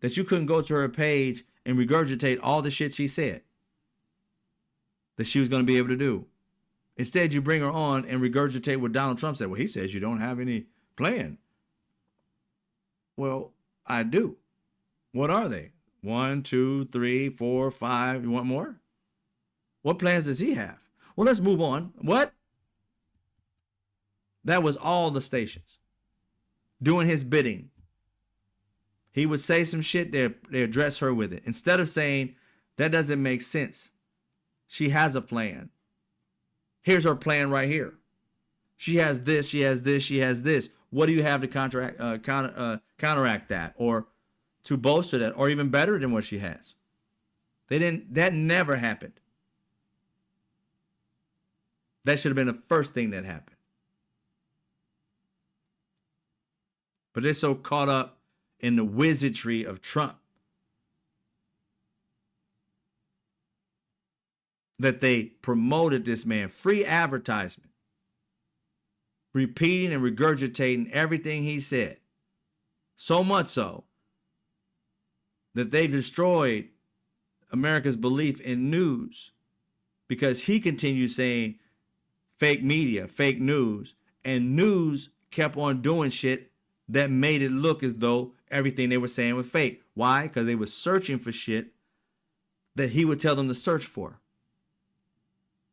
that you couldn't go to her page and regurgitate all the shit she said that she was going to be able to do? Instead, you bring her on and regurgitate what Donald Trump said. Well, he says you don't have any plan. Well, I do. What are they? 1, 2, 3, 4, 5. You want more? What plans does he have? Well, let's move on. What? That was all the stations doing his bidding. He would say some shit, they address her with it. Instead of saying, that doesn't make sense. She has a plan. Here's her plan right here. She has this, she has this, she has this. What do you have to counteract that, or to bolster that, or even better than what she has? That never happened. That should have been the first thing that happened. But they're so caught up in the wizardry of Trump that they promoted this man, free advertisement, repeating and regurgitating everything he said. So much so that they destroyed America's belief in news because he continued saying fake media, fake news, and news kept on doing shit that made it look as though everything they were saying was fake. Why? Because they were searching for shit that he would tell them to search for.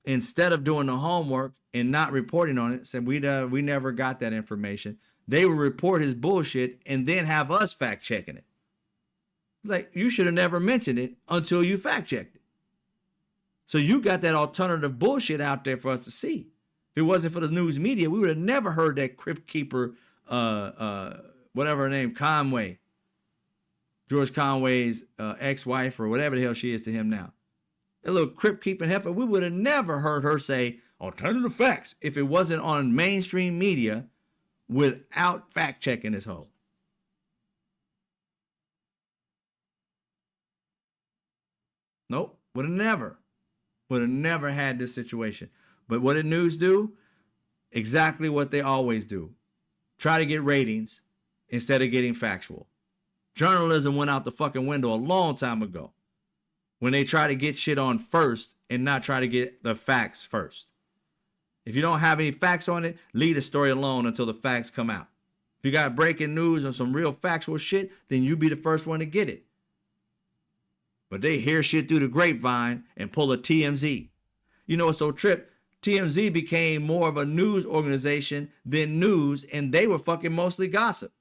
Instead of doing the homework and not reporting on it, said we never got that information. They would report his bullshit and then have us fact checking it. Like, you should have never mentioned it until you fact checked it. So you got that alternative bullshit out there for us to see. If it wasn't for the news media, we would have never heard that crypt keeper, whatever her name, Conway, George Conway's ex-wife or whatever the hell she is to him now. That little crypt keeping heifer, we would have never heard her say alternative facts if it wasn't on mainstream media without fact checking this whole. Nope, would have never had this situation. But what did news do? Exactly what they always do. Try to get ratings instead of getting factual. Journalism went out the fucking window a long time ago when they try to get shit on first and not try to get the facts first. If you don't have any facts on it, leave the story alone until the facts come out. If you got breaking news or some real factual shit, then you be the first one to get it. But they hear shit through the grapevine and pull a TMZ. You know what's so trip? TMZ became more of a news organization than news, and they were fucking mostly gossip.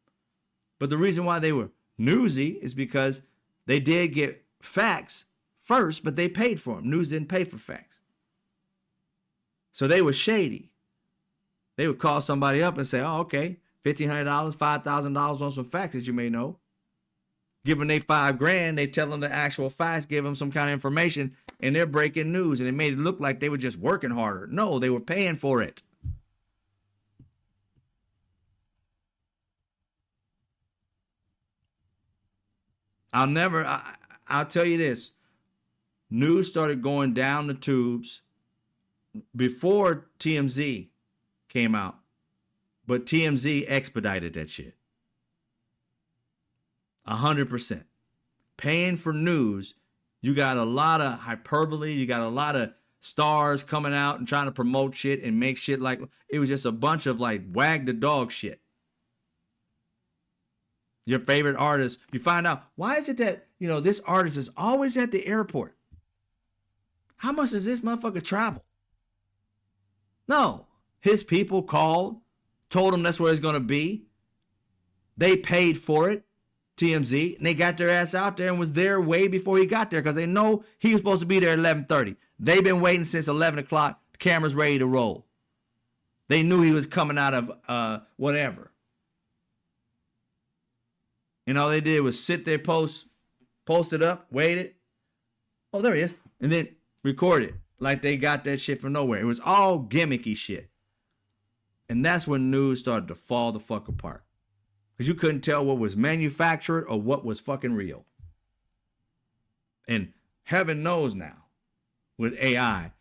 But the reason why they were newsy is because they did get facts first, but they paid for them. News didn't pay for facts. So they were shady. They would call somebody up and say, oh, okay, $1,500, $5,000 on some facts that you may know. Give them they $5,000, they tell them the actual facts, give them some kind of information, and they're breaking news. And it made it look like they were just working harder. No, they were paying for it. I'll tell you this. News started going down the tubes before TMZ came out, but TMZ expedited that shit. 100%. Paying for news, you got a lot of hyperbole, you got a lot of stars coming out and trying to promote shit and make shit like it was just a bunch of like wag the dog shit. Your favorite artist, you find out, why is it that, this artist is always at the airport? How much does this motherfucker travel? No, his people called, told him that's where he's going to be. They paid for it, TMZ, and they got their ass out there and was there way before he got there because they know he was supposed to be there at 11:30. They've been waiting since 11 o'clock. The camera's ready to roll. They knew he was coming out of whatever. And all they did was sit there, post it up, waited. Oh, there he is. And then record it like they got that shit from nowhere. It was all gimmicky shit. And that's when news started to fall the fuck apart. Because you couldn't tell what was manufactured or what was fucking real. And heaven knows now, with AI,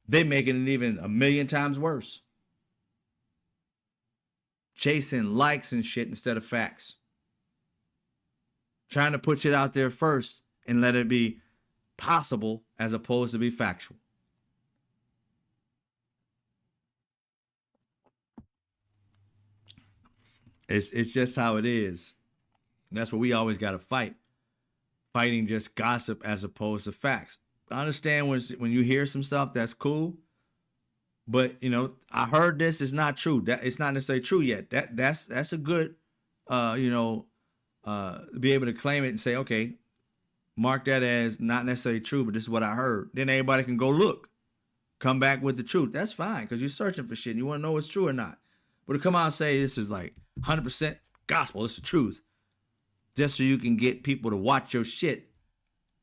they making it even a million times worse. Chasing likes and shit instead of facts. Trying to put shit out there first and let it be possible as opposed to be factual. It's just how it is. And that's what we always got to fight. Fighting just gossip as opposed to facts. I understand when you hear some stuff that's cool, but I heard this is not true. That it's not necessarily true yet. That's a good be able to claim it and say, okay, mark that as not necessarily true, but this is what I heard. Then everybody can go look, come back with the truth. That's fine because you're searching for shit and you want to know what's true or not. But to come out and say this is like 100% gospel, it's the truth, just so you can get people to watch your shit.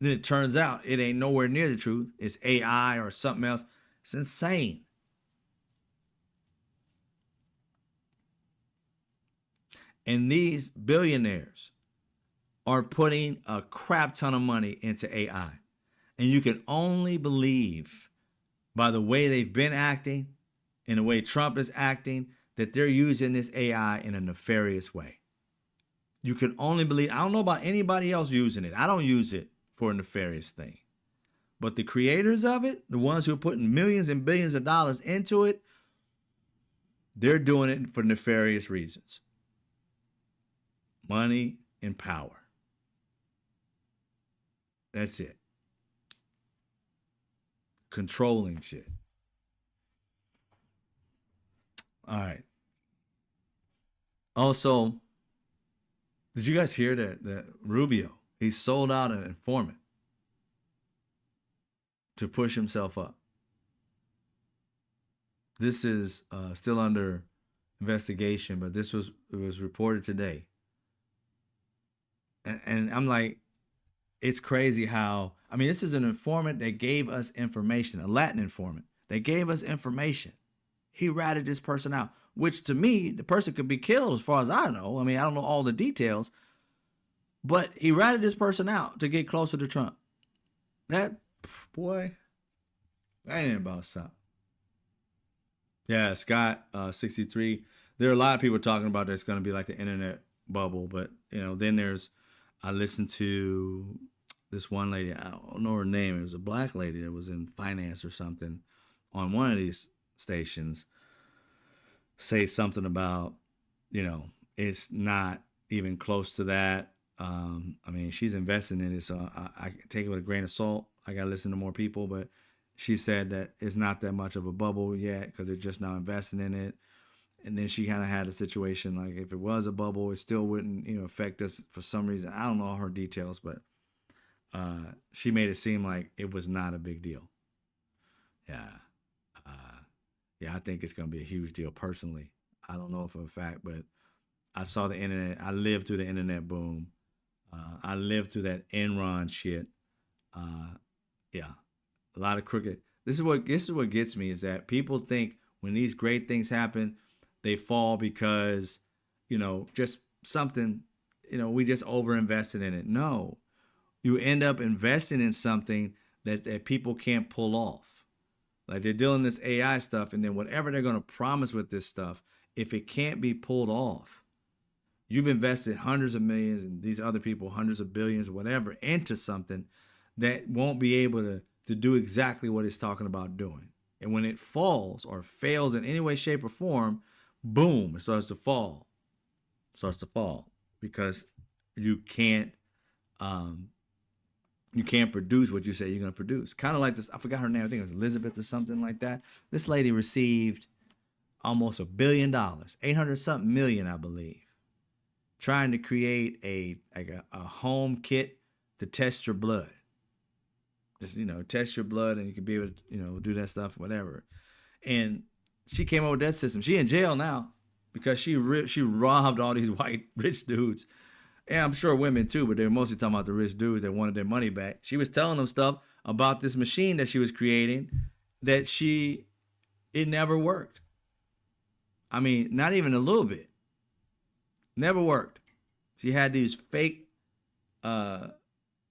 Then it turns out it ain't nowhere near the truth. It's AI or something else. It's insane. And these billionaires are putting a crap ton of money into AI. And you can only believe by the way they've been acting and the way Trump is acting that they're using this AI in a nefarious way. You can only believe. I don't know about anybody else using it. I don't use it for a nefarious thing. But the creators of it, the ones who are putting millions and billions of dollars into it, they're doing it for nefarious reasons. Money and power. That's it. Controlling shit. All right. Also, did you guys hear that Rubio, he sold out an informant to push himself up? This is still under investigation, but it was reported today. And I'm like, it's crazy how, this is an informant that gave us information, a Latin informant. They gave us information. He ratted this person out, which to me, the person could be killed as far as I know. I don't know all the details, but he ratted this person out to get closer to Trump. That, boy, that ain't about something. Yeah, Scott, 63. There are a lot of people talking about that's going to be like the internet bubble, but, then I listened to this one lady, I don't know her name. It was a black lady that was in finance or something on one of these stations, say something about, it's not even close to that. She's investing in it, so I take it with a grain of salt. I got to listen to more people, but she said that it's not that much of a bubble yet because they're just now investing in it. And then she kind of had a situation like if it was a bubble, it still wouldn't, affect us for some reason. I don't know all her details, but she made it seem like it was not a big deal. Yeah. I think it's going to be a huge deal personally. I don't know for a fact, but I saw the internet. I lived through the internet boom. I lived through that Enron shit. A lot of crooked. This is what gets me is that people think when these great things happen, they fall because, just something, we just overinvested in it. No, you end up investing in something that people can't pull off. Like they're dealing this AI stuff, and then whatever they're going to promise with this stuff, if it can't be pulled off, you've invested hundreds of millions and these other people hundreds of billions, whatever, into something that won't be able to do exactly what it's talking about doing. And when it falls or fails in any way, shape, or form, boom, it starts to fall. It starts to fall because you can't um, you can't produce what you say you're gonna produce. Kind of like this, I forgot her name. I think it was Elizabeth or something like that. This lady received almost $1 billion, 800 something million, I believe, trying to create a home kit to test your blood. Just test your blood, and you can be able to do that stuff, whatever. And she came up with that system. She in jail now because she robbed all these white rich dudes. And I'm sure women too, but they're mostly talking about the rich dudes that wanted their money back. She was telling them stuff about this machine that she was creating that it never worked. I mean, not even a little bit. Never worked. She had these fake, you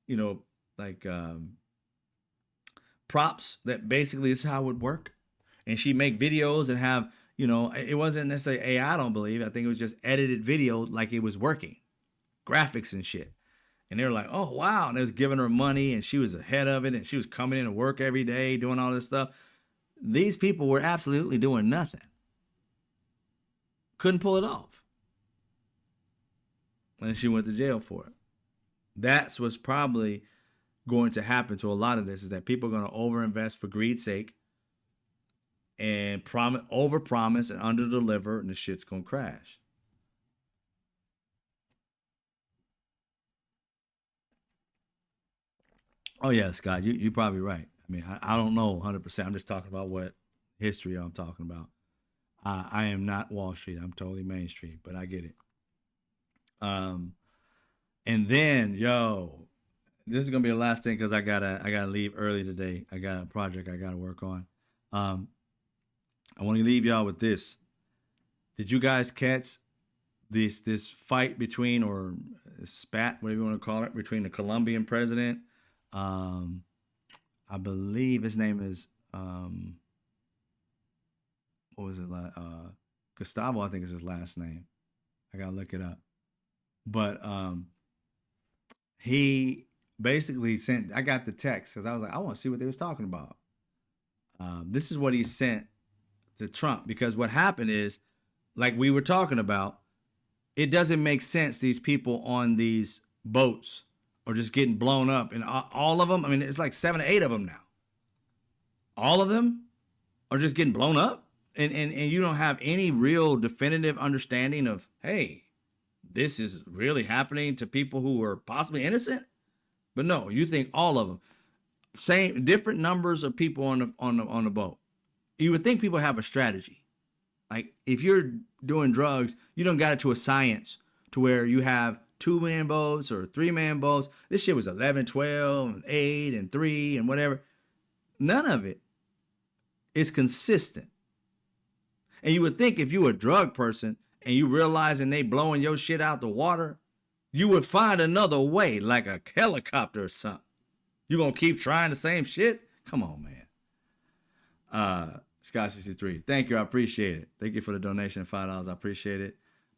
know, like props that basically is how it would work. And she'd make videos and have, it wasn't necessarily AI, I don't believe. I think it was just edited video like it was working. Graphics and shit. And they were like, oh, wow. And they was giving her money and she was ahead of it and she was coming in to work every day doing all this stuff. These people were absolutely doing nothing. Couldn't pull it off. And she went to jail for it. That's what's probably going to happen to a lot of this, is that people are going to overinvest for greed's sake and overpromise and underdeliver, and the shit's going to crash. Oh yeah, Scott, you're probably right. I mean, I don't know 100%. I'm just talking about what history I'm talking about. I am not Wall Street. I'm totally Main Street, but I get it. Um, and then, yo, this is gonna be the last thing because I gotta leave early today. I got a project I gotta work on. Um, I want to leave y'all with this. Did you guys catch this fight between, or spat, whatever you want to call it, between the Colombian president? Um, I believe his name is what was it like? Gustavo, I think is his last name. I gotta look it up. But he basically sent. I got the text because I was like, I want to see what they was talking about. This is what he sent to Trump, because what happened is, like we were talking about, it doesn't make sense. These people on these boats are just getting blown up, and all of them. I mean, it's like 7 or 8 of them now. All of them are just getting blown up, and you don't have any real definitive understanding of, hey, this is really happening to people who are possibly innocent. But no, you think all of them, same different numbers of people on the boat. You would think people have a strategy. Like if you're doing drugs, you don't got it to a science to where you have 2-man boats or 3-man boats. This shit was 11, 12, and 8, and 3, and whatever. None of it is consistent. And you would think if you were a drug person and you realizing they blowing your shit out the water, you would find another way, like a helicopter or something. You gonna keep trying the same shit? Come on, man. Scott63, thank you. I appreciate it. Thank you for the donation, $5. I appreciate it.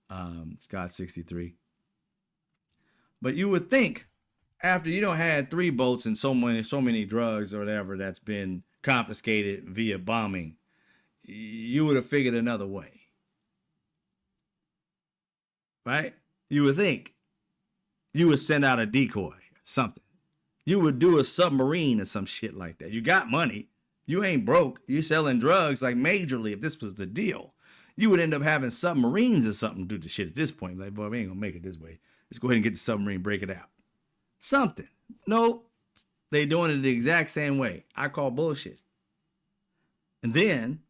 Scott63. But you would think after you don't had 3 boats and so many drugs or whatever that's been confiscated via bombing, you would have figured another way. Right? You would think you would send out a decoy, something. You would do a submarine or some shit like that. You got money. You ain't broke. You selling drugs like majorly. If this was the deal, you would end up having submarines or something to do the shit at this point. Like, boy, we ain't gonna make it this way. Let's go ahead and get the submarine, break it out. Something. Nope. They doing it the exact same way. I call bullshit. And then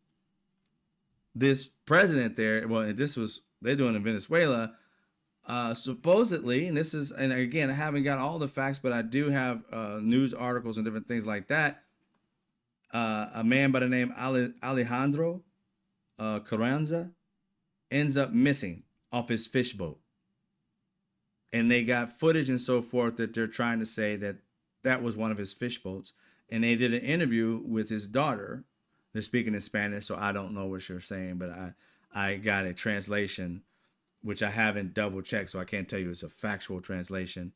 this president there, well, they're doing in Venezuela, supposedly, and again, I haven't got all the facts, but I do have news articles and different things like that. A man by the name Alejandro Carranza ends up missing off his fish boat. And they got footage and so forth that they're trying to say that was one of his fish boats. and they did an interview with his daughter. They're speaking in Spanish, so I don't know what you're saying, but I got a translation, which I haven't double checked, so I can't tell you it's a factual translation.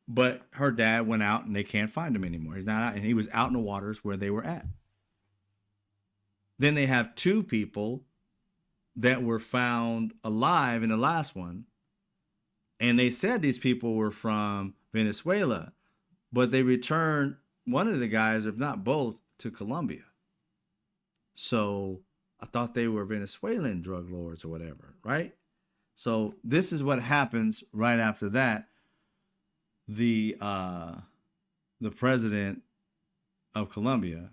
But her dad went out and they can't find him anymore. He's not out, and he was out in the waters where they were at. Then they have two people that were found alive in the last one, and they said these people were from Venezuela, but they returned one of the guys, if not both, to Colombia. So I thought they were Venezuelan drug lords or whatever, right? So this is what happens right after that. The president of Colombia,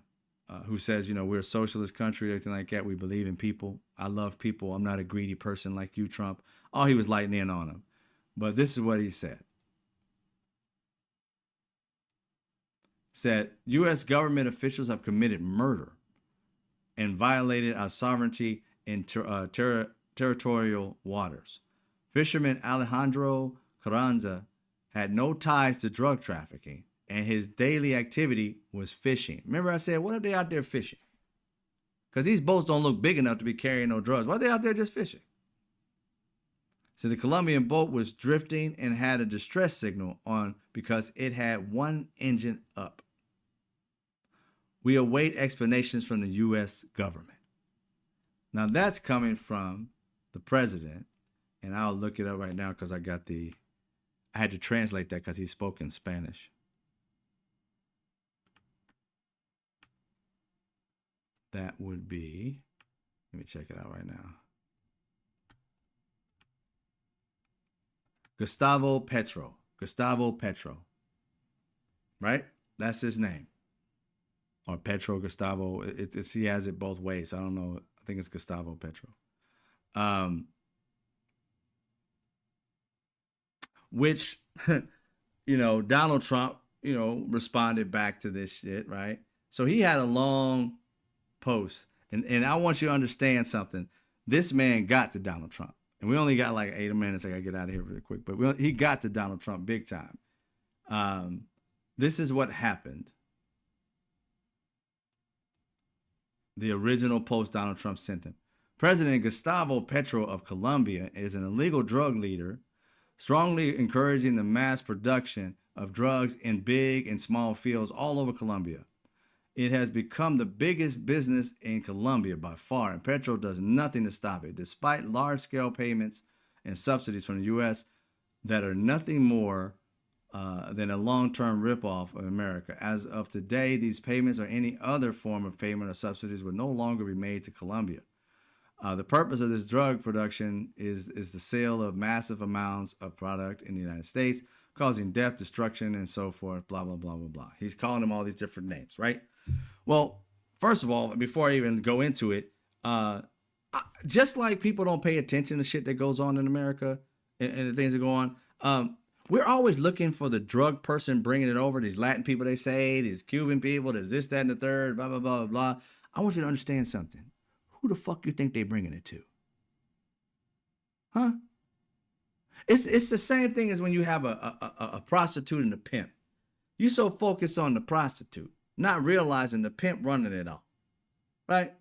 who says, we're a socialist country, everything like that. We believe in people. I love people. I'm not a greedy person like you, Trump. Oh, he was lighting in on him. But this is what he said. Said, U.S. government officials have committed murder and violated our sovereignty in territorial waters. Fisherman Alejandro Carranza had no ties to drug trafficking, and his daily activity was fishing. Remember I said, what are they out there fishing? Because these boats don't look big enough to be carrying no drugs. Why are they out there just fishing? So the Colombian boat was drifting and had a distress signal on because it had one engine up. We await explanations from the U.S. government. Now that's coming from the president, and I'll look it up right now because I had to translate that because he spoke in Spanish. That would be, let me check it out right now. Gustavo Petro. Right? That's his name. Or Petro Gustavo. He has it both ways. I don't know. I think it's Gustavo Petro. Which, Donald Trump, responded back to this shit, right? So he had a long post. And I want you to understand something. This man got to Donald Trump. And we only got like 8 minutes. I got to get out of here really quick. But he got to Donald Trump big time. This is what happened. The original post Donald Trump sent him. President Gustavo Petro of Colombia is an illegal drug leader, strongly encouraging the mass production of drugs in big and small fields all over Colombia. It has become the biggest business in Colombia by far, and Petro does nothing to stop it, despite large-scale payments and subsidies from the U.S. that are nothing more than a long-term ripoff of America. As of today, these payments or any other form of payment or subsidies will no longer be made to Colombia. The purpose of this drug production is the sale of massive amounts of product in the United States, causing death, destruction, and so forth, blah, blah, blah, blah, blah. He's calling them all these different names, right? Well, first of all, before I even go into it, just like people don't pay attention to shit that goes on in America and the things that go on, we're always looking for the drug person bringing it over. These Latin people, they say, these Cuban people, there's this, that, and the third, blah, blah, blah, blah, blah. I want you to understand something. Who the fuck you think they bringing it to? Huh? It's the same thing as when you have a prostitute and a pimp. You so focused on the prostitute, not realizing the pimp running it all, right?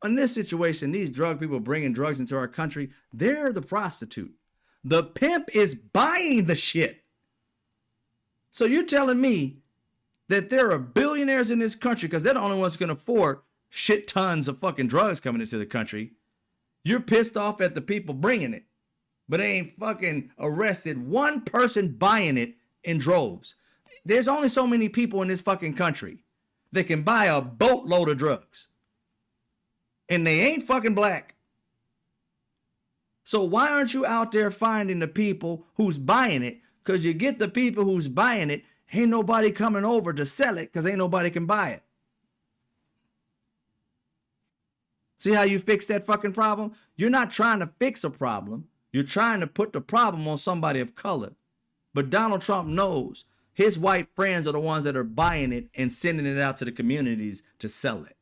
In this situation, these drug people bringing drugs into our country, they're the prostitute. The pimp is buying the shit. So you're telling me that there are billionaires in this country because they're the only ones who can afford shit tons of fucking drugs coming into the country. You're pissed off at the people bringing it, but they ain't fucking arrested one person buying it in droves. There's only so many people in this fucking country that can buy a boatload of drugs. And they ain't fucking black. So why aren't you out there finding the people who's buying it? Because you get the people who's buying it, ain't nobody coming over to sell it because ain't nobody can buy it. See how you fix that fucking problem? You're not trying to fix a problem. You're trying to put the problem on somebody of color. But Donald Trump knows his white friends are the ones that are buying it and sending it out to the communities to sell it.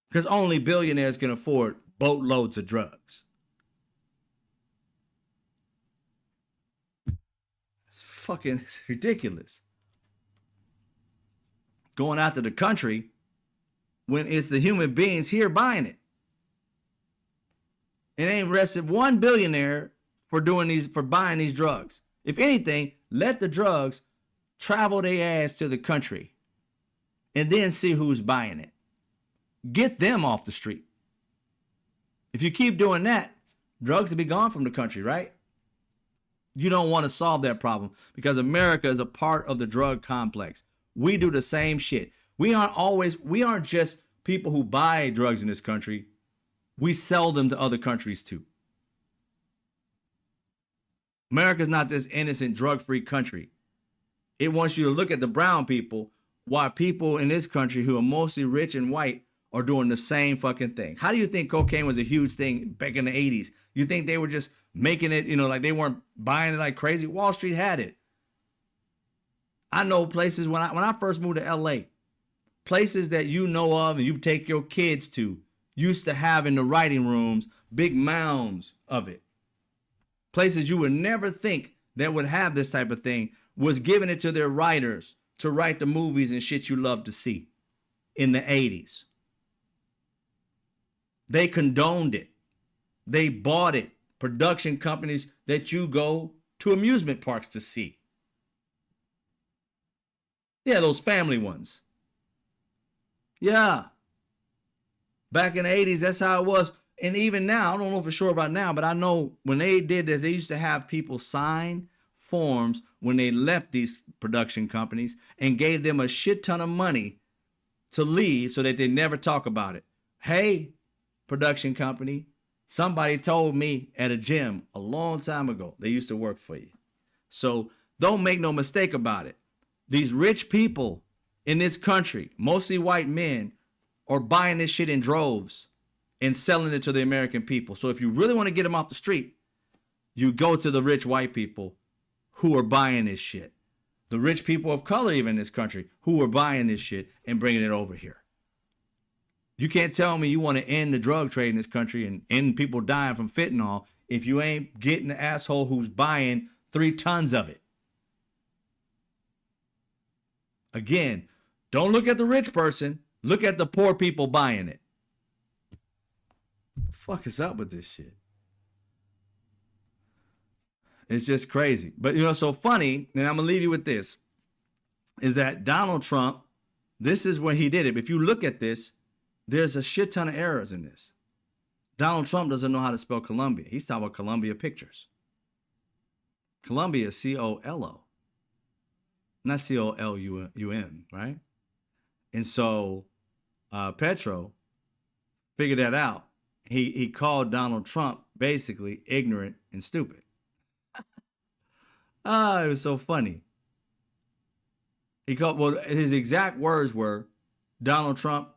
Because only billionaires can afford boatloads of drugs. It's ridiculous. going out to the country when it's the human beings here buying it. It ain't arrested one billionaire for buying these drugs. If anything, let the drugs travel their ass to the country and then see who's buying it. Get them off the street. If you keep doing that, drugs will be gone from the country, right? You don't want to solve that problem because America is a part of the drug complex. We do the same shit. We aren't just people who buy drugs in this country. We sell them to other countries too. America's not this innocent drug-free country. It wants you to look at the brown people while people in this country who are mostly rich and white are doing the same fucking thing. How do you think cocaine was a huge thing back in the 80s? You think they were just making it, like they weren't buying it like crazy? Wall Street had it. I know places when I first moved to LA, places that you know of and you take your kids to used to have in the writing rooms big mounds of it. Places you would never think that would have this type of thing was giving it to their writers to write the movies and shit you love to see in the 80s. They condoned it. They bought it. Production companies that you go to amusement parks to see. Yeah, those family ones. Yeah. Back in the 80s, that's how it was. And even now, I don't know for sure about now, but I know when they did this, they used to have people sign forms when they left these production companies and gave them a shit ton of money to leave so that they never talk about it. Hey, production company, somebody told me at a gym a long time ago they used to work for you. So don't make no mistake about it. These rich people in this country, mostly white men, are buying this shit in droves and selling it to the American people. So if you really want to get them off the street, you go to the rich white people who are buying this shit. The rich people of color even in this country who are buying this shit and bringing it over here. You can't tell me you want to end the drug trade in this country and end people dying from fentanyl if you ain't getting the asshole who's buying 3 tons of it. Again, don't look at the rich person. Look at the poor people buying it. What the fuck is up with this shit? It's just crazy. But so funny, and I'm going to leave you with this, is that Donald Trump, this is when he did it. If you look at this, there's a shit ton of errors in this. Donald Trump doesn't know how to spell Columbia. He's talking about Columbia Pictures. Columbia is C-O-L-O. Not C-O-L-U-M, right? And so Petro figured that out. He called Donald Trump basically ignorant and stupid. It was so funny. His exact words were, Donald Trump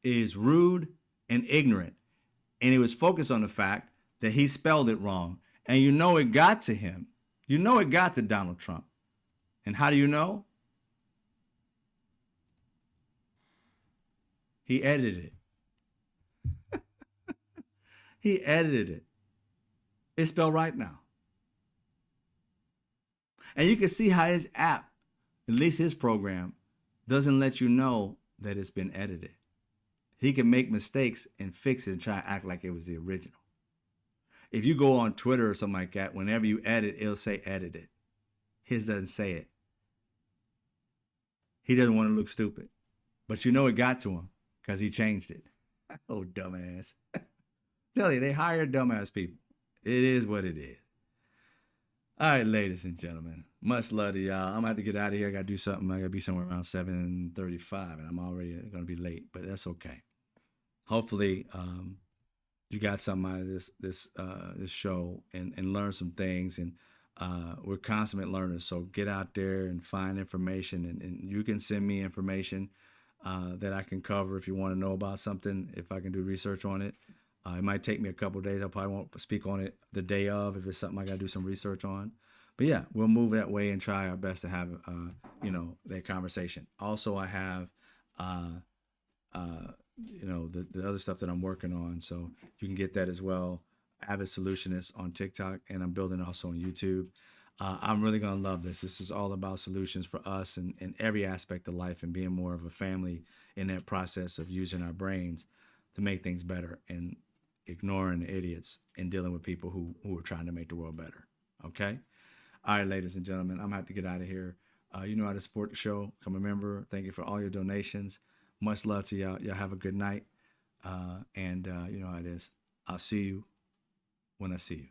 is rude and ignorant. And he was focused on the fact that he spelled it wrong. And it got to him. It got to Donald Trump. And how do you know? He edited it. He edited it. It's spelled right now. And you can see how his app, at least his program, doesn't let you know that it's been edited. He can make mistakes and fix it and try to act like it was the original. If you go on Twitter or something like that, whenever you edit, it'll say edited. His doesn't say it. He doesn't want to look stupid. But it got to him because he changed it. Oh, dumbass. Tell you, they hire dumbass people. It is what it is. All right, ladies and gentlemen. Much love to y'all. I'm going to have to get out of here. I got to do something. I got to be somewhere around 7:35, and I'm already going to be late, but that's okay. Hopefully, you got something out of this show and learn some things. And we're consummate learners, so get out there and find information. And you can send me information that I can cover if you want to know about something, if I can do research on it. It might take me a couple of days. I probably won't speak on it the day of if it's something I got to do some research on. But yeah, we'll move that way and try our best to have, that conversation. Also, I have, the other stuff that I'm working on. So you can get that as well. Avid Solutionist on TikTok, and I'm building also on YouTube. I'm really going to love this. This is all about solutions for us in every aspect of life and being more of a family in that process of using our brains to make things better and ignoring the idiots and dealing with people who are trying to make the world better. Okay? All right, ladies and gentlemen, I'm going to have to get out of here. You know how to support the show. Become a member. Thank you for all your donations. Much love to y'all. Y'all have a good night. And you know how it is. I'll see you when I see you.